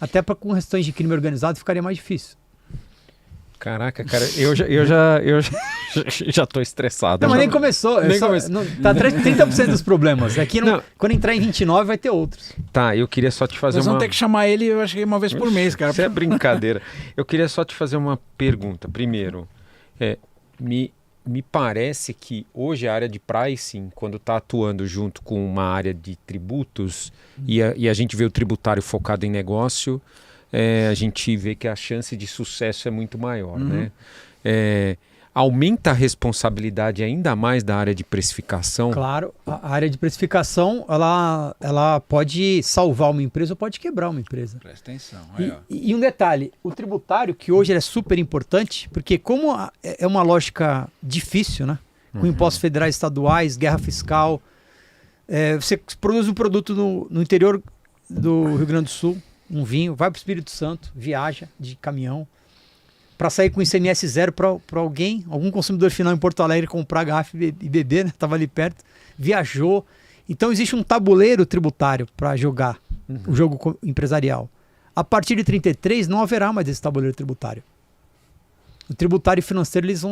Até com questões de crime organizado ficaria mais difícil. Caraca, cara, eu já tô estressado. Não, mas nem começou. Tá 30% dos problemas. Aqui quando entrar em 29 vai ter outros. Tá, eu queria só te fazer Nós vamos ter que chamar ele, eu acho que uma vez por mês, cara. Isso é brincadeira. Eu queria só te fazer uma pergunta. Primeiro, me parece que hoje a área de pricing, quando está atuando junto com uma área de tributos, e a gente vê o tributário focado em negócio, a gente vê que a chance de sucesso é muito maior, né? Aumenta a responsabilidade ainda mais da área de precificação? Claro, a área de precificação ela pode salvar uma empresa ou pode quebrar uma empresa. Presta atenção. E um detalhe, o tributário, que hoje é super importante, porque como é uma lógica difícil, né? Com impostos federais, estaduais, guerra fiscal, você produz um produto no interior do Rio Grande do Sul, um vinho, vai para o Espírito Santo, viaja de caminhão, para sair com ICMS zero para algum consumidor final em Porto Alegre comprar a garrafa e beber, né? Estava ali perto, viajou. Então existe um tabuleiro tributário para jogar o jogo empresarial. A partir de 33 não haverá mais esse tabuleiro tributário. O tributário e financeiro eles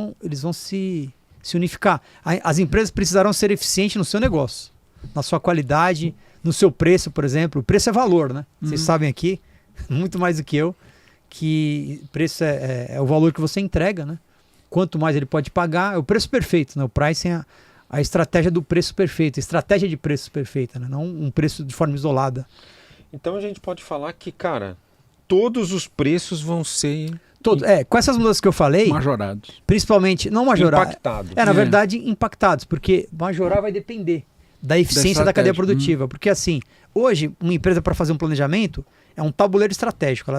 vão se unificar. As empresas precisarão ser eficientes no seu negócio, na sua qualidade, no seu preço, por exemplo. O preço é valor, né? Vocês sabem aqui, muito mais do que eu, que preço é o valor que você entrega, né? Quanto mais ele pode pagar, é o preço perfeito, né? O pricing é a estratégia do preço perfeito, estratégia de preço perfeita, né? Não um preço de forma isolada. Então a gente pode falar que, cara, todos os preços vão ser... com essas mudanças que eu falei... Majorados. Principalmente, não majorar. Impactados. Na verdade, impactados, porque majorar vai depender da eficiência da cadeia produtiva. Porque assim, hoje, uma empresa para fazer um planejamento é um tabuleiro estratégico,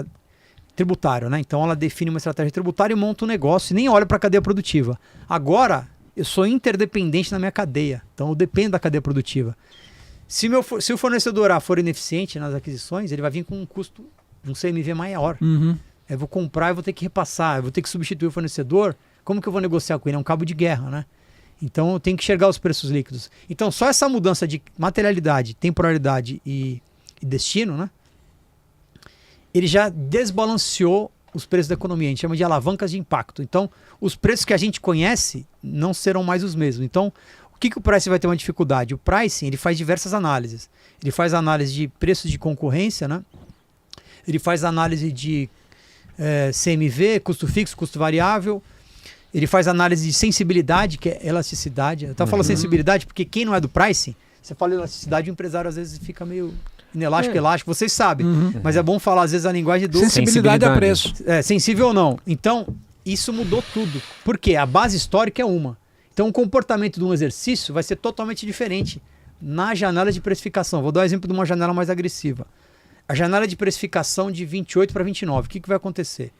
tributário, né? Então ela define uma estratégia tributária e monta um negócio e nem olha para a cadeia produtiva. Agora, eu sou interdependente na minha cadeia, então eu dependo da cadeia produtiva. Se o fornecedor A for ineficiente nas aquisições, ele vai vir com um custo, um CMV maior. Eu vou comprar e vou ter que repassar, eu vou ter que substituir o fornecedor. Como que eu vou negociar com ele? É um cabo de guerra, né? Então eu tenho que enxergar os preços líquidos. Então só essa mudança de materialidade, temporalidade e destino, né? Ele já desbalanceou os preços da economia. A gente chama de alavancas de impacto. Então, os preços que a gente conhece não serão mais os mesmos. Então, o que o pricing vai ter uma dificuldade? O pricing ele faz diversas análises. Ele faz análise de preços de concorrência, né? Ele faz análise de CMV, custo fixo, custo variável. Ele faz análise de sensibilidade, que é elasticidade. Eu estava falando sensibilidade porque quem não é do pricing, você fala elasticidade, o empresário às vezes fica meio... inelástico, elástico, vocês sabem. Mas é bom falar, às vezes, a linguagem do... Sensibilidade a preço. Sensível ou não. Então, isso mudou tudo. Por quê? A base histórica é uma. Então, o comportamento de um exercício vai ser totalmente diferente na janela de precificação. Vou dar um exemplo de uma janela mais agressiva. A janela de precificação de 28 para 29. O que vai acontecer?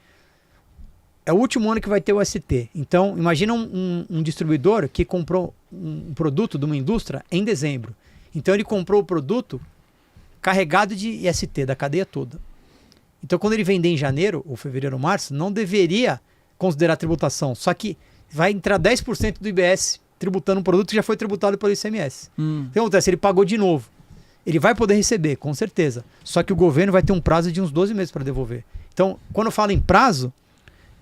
É o último ano que vai ter o ST. Então, imagina um distribuidor que comprou um produto de uma indústria em dezembro. Então, ele comprou o produto carregado de IST, da cadeia toda. Então, quando ele vender em janeiro, ou fevereiro ou março, não deveria considerar tributação. Só que vai entrar 10% do IBS tributando um produto que já foi tributado pelo ICMS. Então, acontece, ele pagou de novo. Ele vai poder receber, com certeza. Só que o governo vai ter um prazo de uns 12 meses para devolver. Então, quando eu falo em prazo,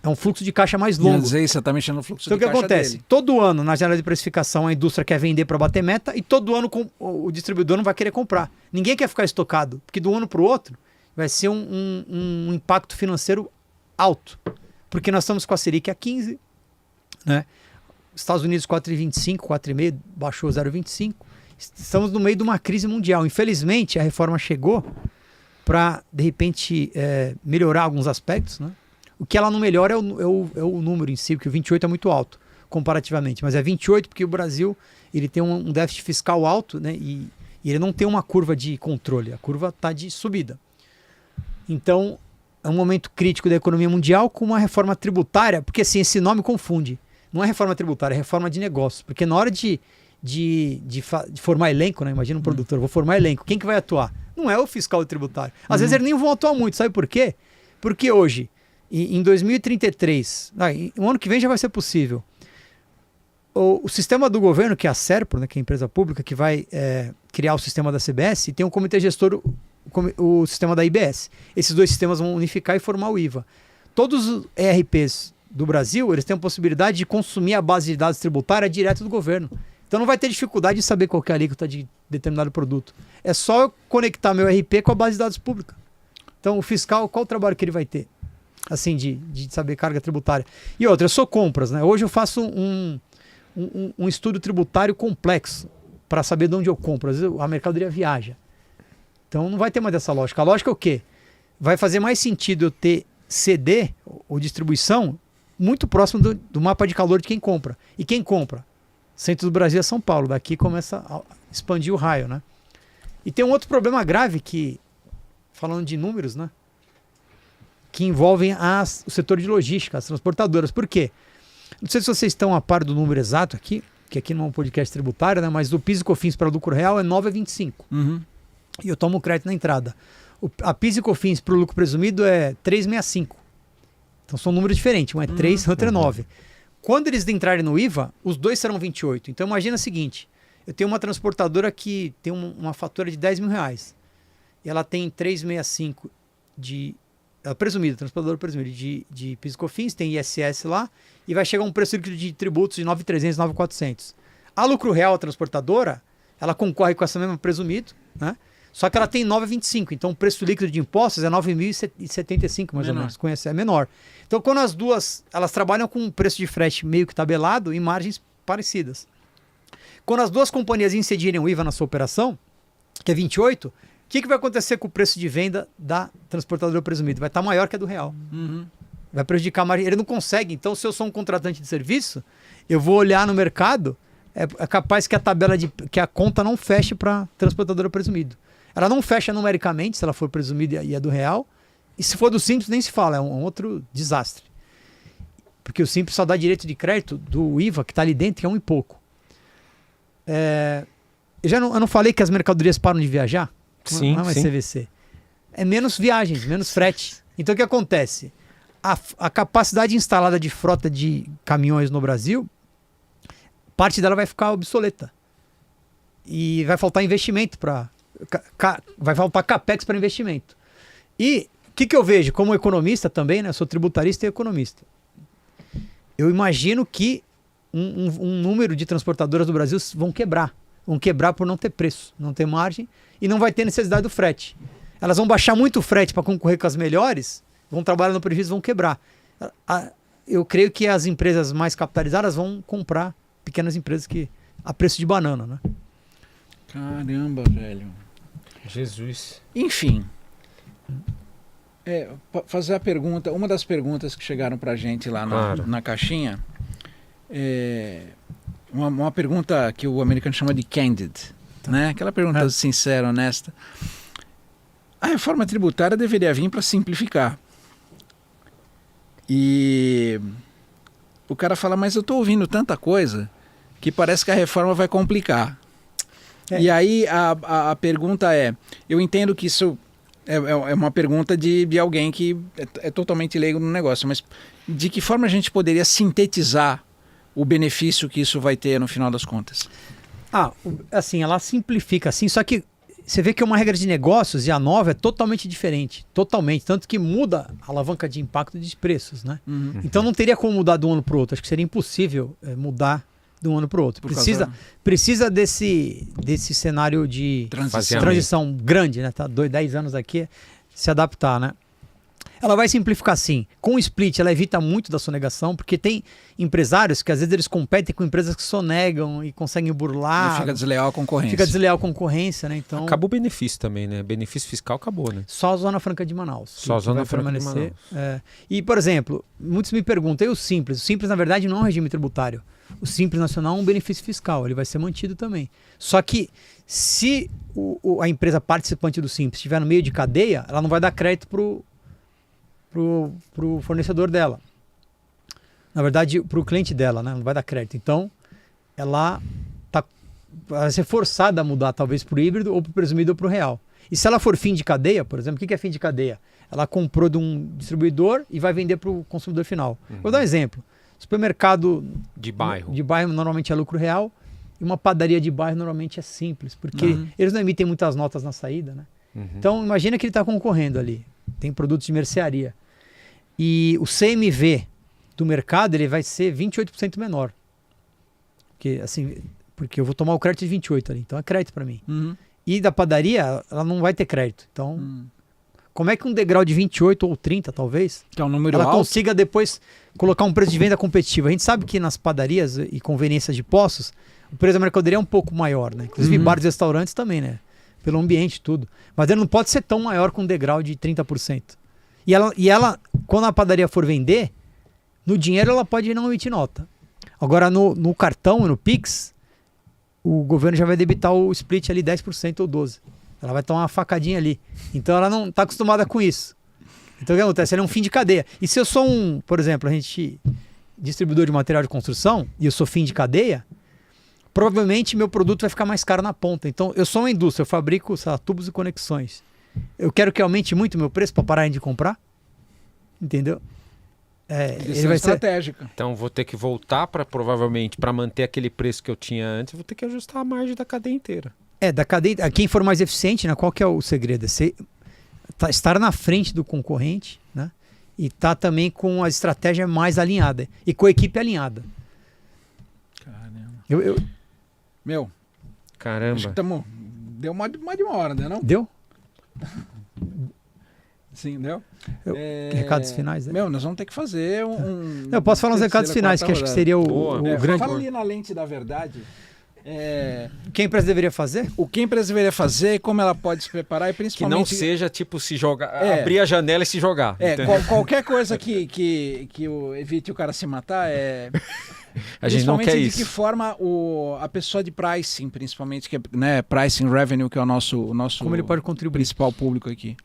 É um fluxo de caixa mais longo. Quer dizer, você está mexendo no fluxo então, de caixa. Então o que acontece? Dele. Todo ano, na janela de precificação, a indústria quer vender para bater meta e todo ano o distribuidor não vai querer comprar. Ninguém quer ficar estocado, porque do ano para o outro vai ser um impacto financeiro alto. Porque nós estamos com a Selic a 15, né? Estados Unidos 4,25, 4,5, baixou 0,25. Estamos no meio de uma crise mundial. Infelizmente, a reforma chegou para, de repente, melhorar alguns aspectos, né? O que ela não melhora é o número em si, porque o 28 é muito alto, comparativamente. Mas é 28 porque o Brasil ele tem um déficit fiscal alto, né? E ele não tem uma curva de controle. A curva está de subida. Então, é um momento crítico da economia mundial com uma reforma tributária, porque assim, esse nome confunde. Não é reforma tributária, é reforma de negócio. Porque na hora de formar elenco, né? Imagina um produtor, vou formar elenco. Quem que vai atuar? Não é o fiscal e tributário. Às vezes eles nem vão atuar muito, sabe por quê? Porque hoje, em 2033, o ano que vem já vai ser possível. O sistema do governo, que é a Serpro, né, que é a empresa pública, que vai criar o sistema da CBS, e tem um comitê gestor, o sistema da IBS. Esses dois sistemas vão unificar e formar o IVA. Todos os ERPs do Brasil, eles têm a possibilidade de consumir a base de dados tributária direto do governo. Então não vai ter dificuldade de saber qual que é a alíquota de determinado produto. É só eu conectar meu ERP com a base de dados pública. Então o fiscal, qual o trabalho que ele vai ter? Assim, de saber carga tributária. E outra, eu sou compras, né? Hoje eu faço um estudo tributário complexo para saber de onde eu compro. Às vezes a mercadoria viaja. Então não vai ter mais dessa lógica. A lógica é o quê? Vai fazer mais sentido eu ter CD ou distribuição muito próximo do mapa de calor de quem compra. E quem compra? Centro do Brasil é São Paulo. Daqui começa a expandir o raio, né? E tem um outro problema grave que, falando de números, né? Que envolvem o setor de logística, as transportadoras. Por quê? Não sei se vocês estão a par do número exato aqui, que aqui não é um podcast tributário, né? Mas o PIS e COFINS para lucro real é 9,25. E eu tomo crédito na entrada. A PIS e COFINS para o lucro presumido é 3,65. Então são números diferentes. Um é 3, outro é 9. Quando eles entrarem no IVA, os dois serão 28. Então imagina o seguinte, eu tenho uma transportadora que tem uma fatura de 10 mil reais. E ela tem 3,65 de... presumido, transportador presumido de PIS e COFINS, tem ISS lá, e vai chegar um preço líquido de tributos de 9.300, 9.400. A lucro real, a transportadora, ela concorre com essa mesma presumido, né? Só que ela tem 9,25, então o preço líquido de impostos é 9.075, mais ou menos, conhece, é menor. Então quando as duas, elas trabalham com um preço de frete meio que tabelado em margens parecidas. Quando as duas companhias incidirem o IVA na sua operação, que é 28, o que vai acontecer com o preço de venda da transportadora presumida? Vai estar maior que a do real. Vai prejudicar a margem. Ele não consegue. Então, se eu sou um contratante de serviço, eu vou olhar no mercado, é capaz que a tabela que a conta não feche para transportadora presumido. Ela não fecha numericamente, se ela for presumida e é do real. E se for do Simples, nem se fala. É um outro desastre. Porque o Simples só dá direito de crédito do IVA, que está ali dentro, que é 1 e pouco. Eu não falei que as mercadorias param de viajar? Sim, não é mais sim. CVC. É menos viagens, menos frete. Então o que acontece? A capacidade instalada de frota de caminhões no Brasil, parte dela vai ficar obsoleta. E vai faltar investimento vai faltar capex para investimento. E o que eu vejo como economista também, né? Eu sou tributarista e economista. Eu imagino que um número de transportadoras do Brasil vão quebrar. Vão quebrar por não ter preço, não ter margem e não vai ter necessidade do frete. Elas vão baixar muito o frete para concorrer com as melhores, vão trabalhar no prejuízo, vão quebrar. Eu creio que as empresas mais capitalizadas vão comprar pequenas empresas a preço de banana, né? Caramba, velho. Jesus. Enfim, fazer a pergunta, uma das perguntas que chegaram pra gente lá na caixinha, uma pergunta que o americano chama de candid, né? Aquela pergunta sincera, honesta. A reforma tributária deveria vir para simplificar. E o cara fala, mas eu estou ouvindo tanta coisa que parece que a reforma vai complicar. E aí a pergunta eu entendo que isso é uma pergunta de alguém que é totalmente leigo no negócio, mas de que forma a gente poderia sintetizar o benefício que isso vai ter no final das contas? Assim, ela simplifica assim, só que você vê que é uma regra de negócios e a nova é totalmente diferente. Totalmente. Tanto que muda a alavanca de impacto de preços, né? Então não teria como mudar de um ano para o outro. Acho que seria impossível mudar de um ano para o outro. Precisa desse cenário de transição grande, né? Tá 10 anos aqui, se adaptar, né? Ela vai simplificar sim. Com o split, ela evita muito da sonegação, porque tem empresários que às vezes eles competem com empresas que sonegam e conseguem burlar. E fica desleal a concorrência. Fica desleal a concorrência, né? Então, acabou o benefício também, né? Benefício fiscal acabou, né? Só a Zona Franca de Manaus. Só a Zona Franca de Manaus. E, por exemplo, muitos me perguntam, e o Simples? O Simples, na verdade, não é um regime tributário. O Simples Nacional é um benefício fiscal, ele vai ser mantido também. Só que se a empresa participante do Simples estiver no meio de cadeia, ela não vai dar crédito pro fornecedor dela. Na verdade, para o cliente dela, né? Não vai dar crédito. Então, ela vai ser forçada a mudar talvez para o híbrido, ou para o presumido, ou para o real. E se ela for fim de cadeia, por exemplo, o que é fim de cadeia? Ela comprou de um distribuidor e vai vender para o consumidor final. Vou dar um exemplo. Supermercado de bairro normalmente é lucro real, e uma padaria de bairro normalmente é simples, porque eles não emitem muitas notas na saída, né? Então, imagina que ele está concorrendo ali. Tem produtos de mercearia. E o CMV do mercado ele vai ser 28% menor. Porque eu vou tomar o crédito de 28% ali. Então é crédito para mim. E da padaria, ela não vai ter crédito. Então, como é que um degrau de 28 ou 30, talvez, que é um número ela alto, consiga depois colocar um preço de venda competitivo? A gente sabe que nas padarias e conveniências de postos, o preço da mercadoria é um pouco maior, né? Inclusive bares e restaurantes também, né? Pelo ambiente, tudo. Mas ele não pode ser tão maior com um degrau de 30%. E ela, quando a padaria for vender, no dinheiro ela pode não emitir nota. Agora, no cartão, no Pix, o governo já vai debitar o split ali 10% ou 12%. Ela vai tomar uma facadinha ali. Então ela não está acostumada com isso. Então o que acontece? Ela é um fim de cadeia. E se eu sou por exemplo, distribuidor de material de construção, e eu sou fim de cadeia, provavelmente meu produto vai ficar mais caro na ponta. Então eu sou uma indústria, eu fabrico, sei lá, tubos e conexões. Eu quero que aumente muito o meu preço para pararem de comprar? Entendeu? Ele vai estratégica. Então vou ter que voltar provavelmente para manter aquele preço que eu tinha antes, vou ter que ajustar a margem da cadeia inteira. Da cadeia, quem for mais eficiente, né? Qual que é o segredo? Estar na frente do concorrente, né? E estar também com a estratégia mais alinhada e com a equipe alinhada. Caramba. Caramba. Acho que deu mais de uma hora, né? Não? Deu? Sim, deu. Recados finais, né? Nós vamos ter que fazer eu posso falar uns recados finais, que acho que seria o grande... Fala ali na lente da verdade. O que a empresa deveria fazer? O que a empresa deveria fazer, como ela pode se preparar e principalmente... Que não seja tipo se jogar, abrir a janela e se jogar. Qualquer coisa que evite o cara se matar A gente não quer isso. De que forma a pessoa de pricing, principalmente, que é, né, pricing revenue, que é o nosso como ele pode contribuir, principal público aqui.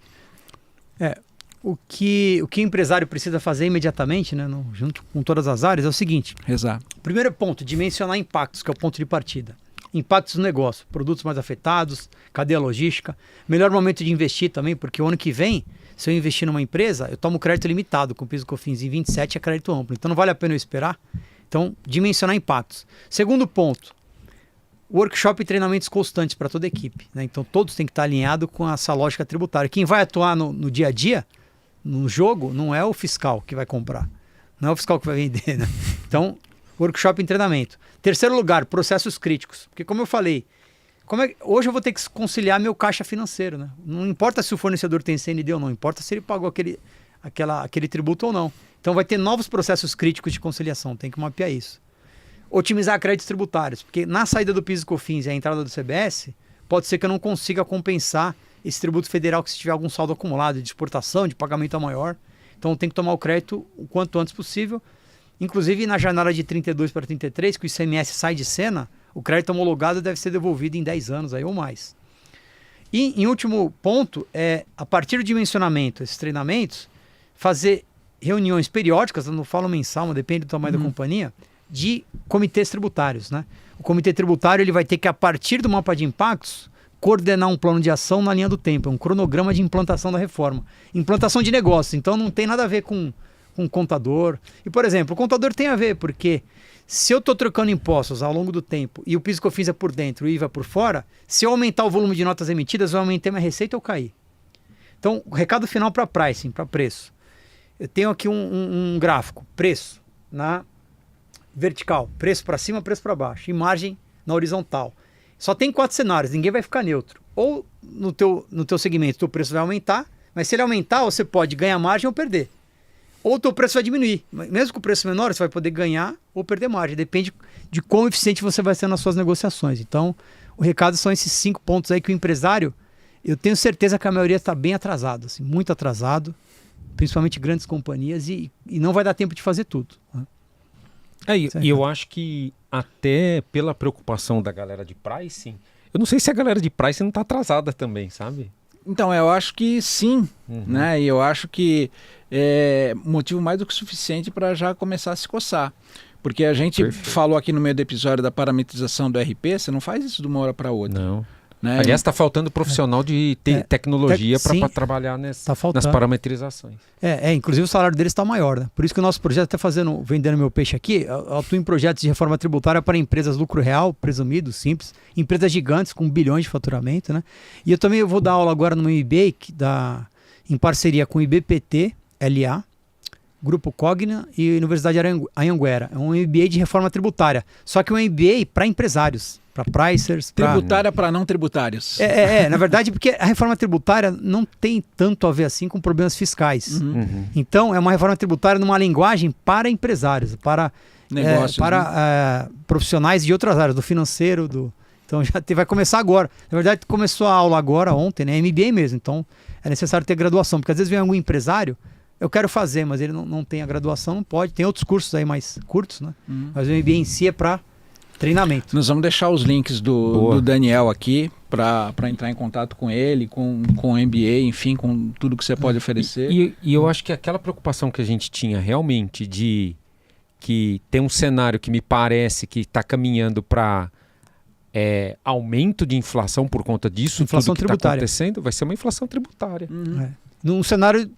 O que o empresário precisa fazer imediatamente, né, junto com todas as áreas, é o seguinte. Rezar. Primeiro ponto, dimensionar impactos, que é o ponto de partida. Impactos no negócio, produtos mais afetados, cadeia logística. Melhor momento de investir também, porque o ano que vem, se eu investir numa empresa, eu tomo crédito limitado, com PIS e COFINS, em 27 é crédito amplo. Então não vale a pena eu esperar. Então, dimensionar impactos. Segundo ponto, workshop e treinamentos constantes para toda a equipe, né? Então todos têm que estar alinhados com essa lógica tributária. Quem vai atuar no dia a dia, no jogo, não é o fiscal que vai comprar. Não é o fiscal que vai vender, né? Então, workshop e treinamento. Terceiro lugar, processos críticos. Porque como eu falei, hoje eu vou ter que conciliar meu caixa financeiro, né? Não importa se o fornecedor tem CND ou não, importa se ele pagou aquele tributo ou não. Então vai ter novos processos críticos de conciliação, tem que mapear isso. Otimizar créditos tributários, porque na saída do PIS e COFINS e a entrada do CBS, pode ser que eu não consiga compensar esse tributo federal que se tiver algum saldo acumulado de exportação, de pagamento a maior. Então tem que tomar o crédito o quanto antes possível. Inclusive na janela de 32 para 33, que o ICMS sai de cena, o crédito homologado deve ser devolvido em 10 anos aí, ou mais. E em último ponto, a partir do dimensionamento, esses treinamentos, fazer reuniões periódicas, eu não falo mensal, mas depende do tamanho da companhia, de comitês tributários, né? O comitê tributário ele vai ter que, a partir do mapa de impactos, coordenar um plano de ação na linha do tempo, um cronograma de implantação da reforma. Implantação de negócio, então não tem nada a ver com com o contador. E, por exemplo, o contador tem a ver, porque se eu estou trocando impostos ao longo do tempo e o PIS e COFINS é por dentro e o IVA é por fora, se eu aumentar o volume de notas emitidas, vai aumentar minha receita ou cair. Então, o recado final para pricing, para preço. Eu tenho aqui um gráfico, preço na vertical, preço para cima, preço para baixo, e margem na horizontal. Só tem 4 cenários, ninguém vai ficar neutro. Ou no teu segmento, o teu preço vai aumentar, mas se ele aumentar, você pode ganhar margem ou perder. Ou o teu preço vai diminuir. Mesmo com o preço menor, você vai poder ganhar ou perder margem. Depende de quão eficiente você vai ser nas suas negociações. Então, o recado são esses 5 pontos aí que o empresário, eu tenho certeza que a maioria está bem atrasado, assim, muito atrasado, principalmente grandes companhias, e não vai dar tempo de fazer tudo. Né? E eu acho que até pela preocupação da galera de pricing, eu não sei se a galera de pricing não está atrasada também, sabe? Então, eu acho que sim, né? E eu acho que é motivo mais do que suficiente para já começar a se coçar. Porque a gente falou aqui no meio do episódio da parametrização do RP, você não faz isso de uma hora para outra. Não. Né? Aliás, está faltando profissional de tecnologia para trabalhar nas parametrizações. Inclusive o salário deles está maior, né? Por isso que o nosso projeto está vendendo meu peixe aqui, atua em projetos de reforma tributária para empresas lucro real, presumido, simples, empresas gigantes com bilhões de faturamento, né? E eu também vou dar aula agora no meu MBA, em parceria com o IBPT, LA, Grupo Cogna e Universidade Anhanguera. É um MBA de reforma tributária, só que é um MBA para empresários, para pricers. Tributária para não tributários. Na verdade, porque a reforma tributária não tem tanto a ver assim com problemas fiscais. Então, é uma reforma tributária numa linguagem para empresários, para negócios, para profissionais de outras áreas, do financeiro, Então, vai começar agora. Na verdade, começou a aula agora, ontem, né? MBA mesmo. Então, é necessário ter graduação, porque às vezes vem algum empresário, eu quero fazer, mas ele não tem a graduação, não pode. Tem outros cursos aí mais curtos, né? Mas o MBA em si é para treinamento. Nós vamos deixar os links do Daniel aqui para entrar em contato com ele, com o MBA, enfim, com tudo que você pode oferecer. E eu acho que aquela preocupação que a gente tinha realmente de que tem um cenário que me parece que está caminhando para aumento de inflação por conta disso, inflação tudo que está acontecendo, vai ser uma inflação tributária. Num cenário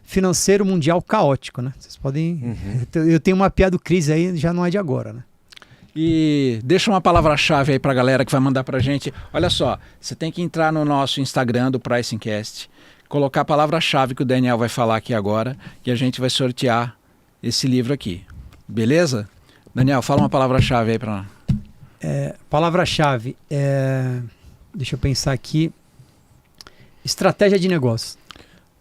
financeiro mundial caótico, né? Vocês podem... Eu tenho mapeado crise aí, já não é de agora, né? E deixa uma palavra-chave aí pra galera que vai mandar pra gente. Olha só, você tem que entrar no nosso Instagram do PricingCast, colocar a palavra-chave que o Daniel vai falar aqui agora, que a gente vai sortear esse livro aqui. Beleza? Daniel, fala uma palavra-chave aí pra nós. Palavra-chave deixa eu pensar aqui. Estratégia de negócio.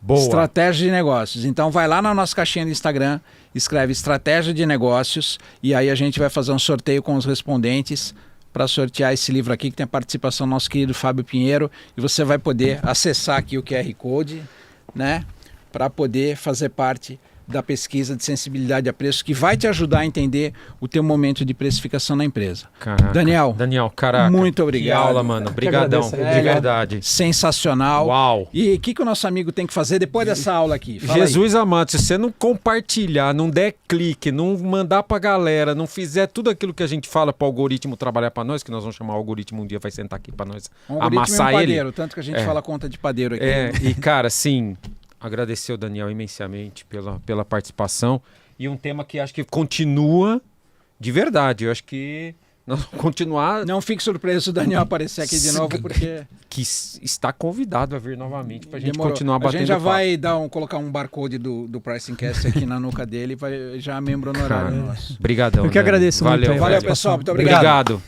Boa. Estratégia de negócios. Então vai lá na nossa caixinha do Instagram, escreve estratégia de negócios e aí a gente vai fazer um sorteio com os respondentes para sortear esse livro aqui que tem a participação do nosso querido Fábio Pinheiro e você vai poder acessar aqui o QR Code, né, para poder fazer parte da pesquisa de sensibilidade a preço que vai te ajudar a entender o teu momento de precificação na empresa. Caraca. Daniel, caraca, muito obrigado. Que aula, mano. Obrigadão, de verdade. Sensacional. Uau. E o que o nosso amigo tem que fazer depois dessa aula aqui? Fala Jesus amado, se você não compartilhar, não der clique, não mandar pra galera, não fizer tudo aquilo que a gente fala pro algoritmo trabalhar pra nós, que nós vamos chamar o algoritmo um dia, vai sentar aqui pra nós amassar ele. Padeiro, tanto que a gente fala conta de padeiro aqui. E cara, sim... Agradecer o Daniel imensamente pela participação. E um tema que acho que continua de verdade. Eu acho que nós vamos continuar... Não fique surpreso se o Daniel aparecer aqui de novo, porque... Que está convidado a vir novamente para a gente continuar batendo. A gente já vai colocar um barcode do PricingCast aqui na nuca dele e vai já membro honorário nosso. Obrigadão. Eu que agradeço muito. Valeu, pessoal. Muito obrigado.